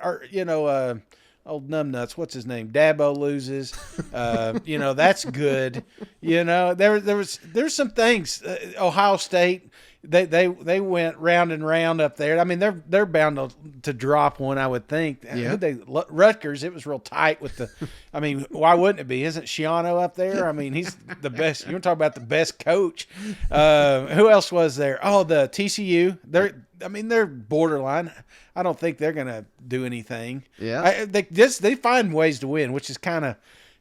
old numbnuts, what's his name, Dabo loses, that's good. There's some things. Ohio State. They went round and round up there. I mean, they're bound to drop one, I would think. Yeah. Rutgers, it was real tight with the. I mean, why wouldn't it be? Isn't Shiano up there? I mean, he's the best. You want to talk about the best coach? Who else was there? Oh, the TCU. They're borderline. I don't think they're gonna do anything. Yeah. They find ways to win, which is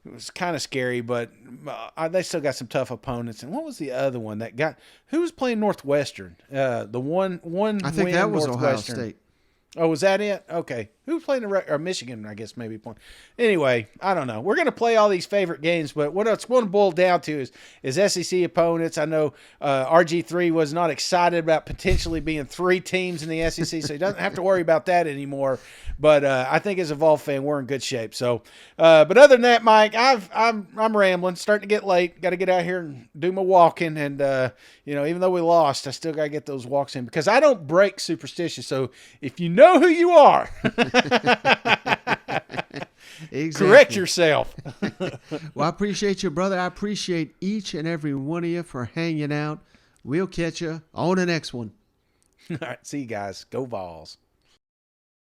it was kind of scary, but they still got some tough opponents. And what was the other one that got? Who was playing Northwestern? The one. I think that was Ohio State. Oh, was that it? Okay. Who played or Michigan? I guess maybe playing. Anyway, I don't know. We're going to play all these favorite games, but what it's going to boil down to is SEC opponents. I know RG3 was not excited about potentially being 3 teams in the SEC, so he doesn't have to worry about that anymore. But I think as a Vol fan, we're in good shape. So, but other than that, Mike, I'm rambling. Starting to get late. Got to get out here and do my walking. And even though we lost, I still got to get those walks in because I don't break superstitious. So if you know who you are, Exactly. correct yourself. Well, I appreciate you, brother. I appreciate each and every one of you for hanging out. We'll catch you on the next one. All right, see you guys. Go Vols.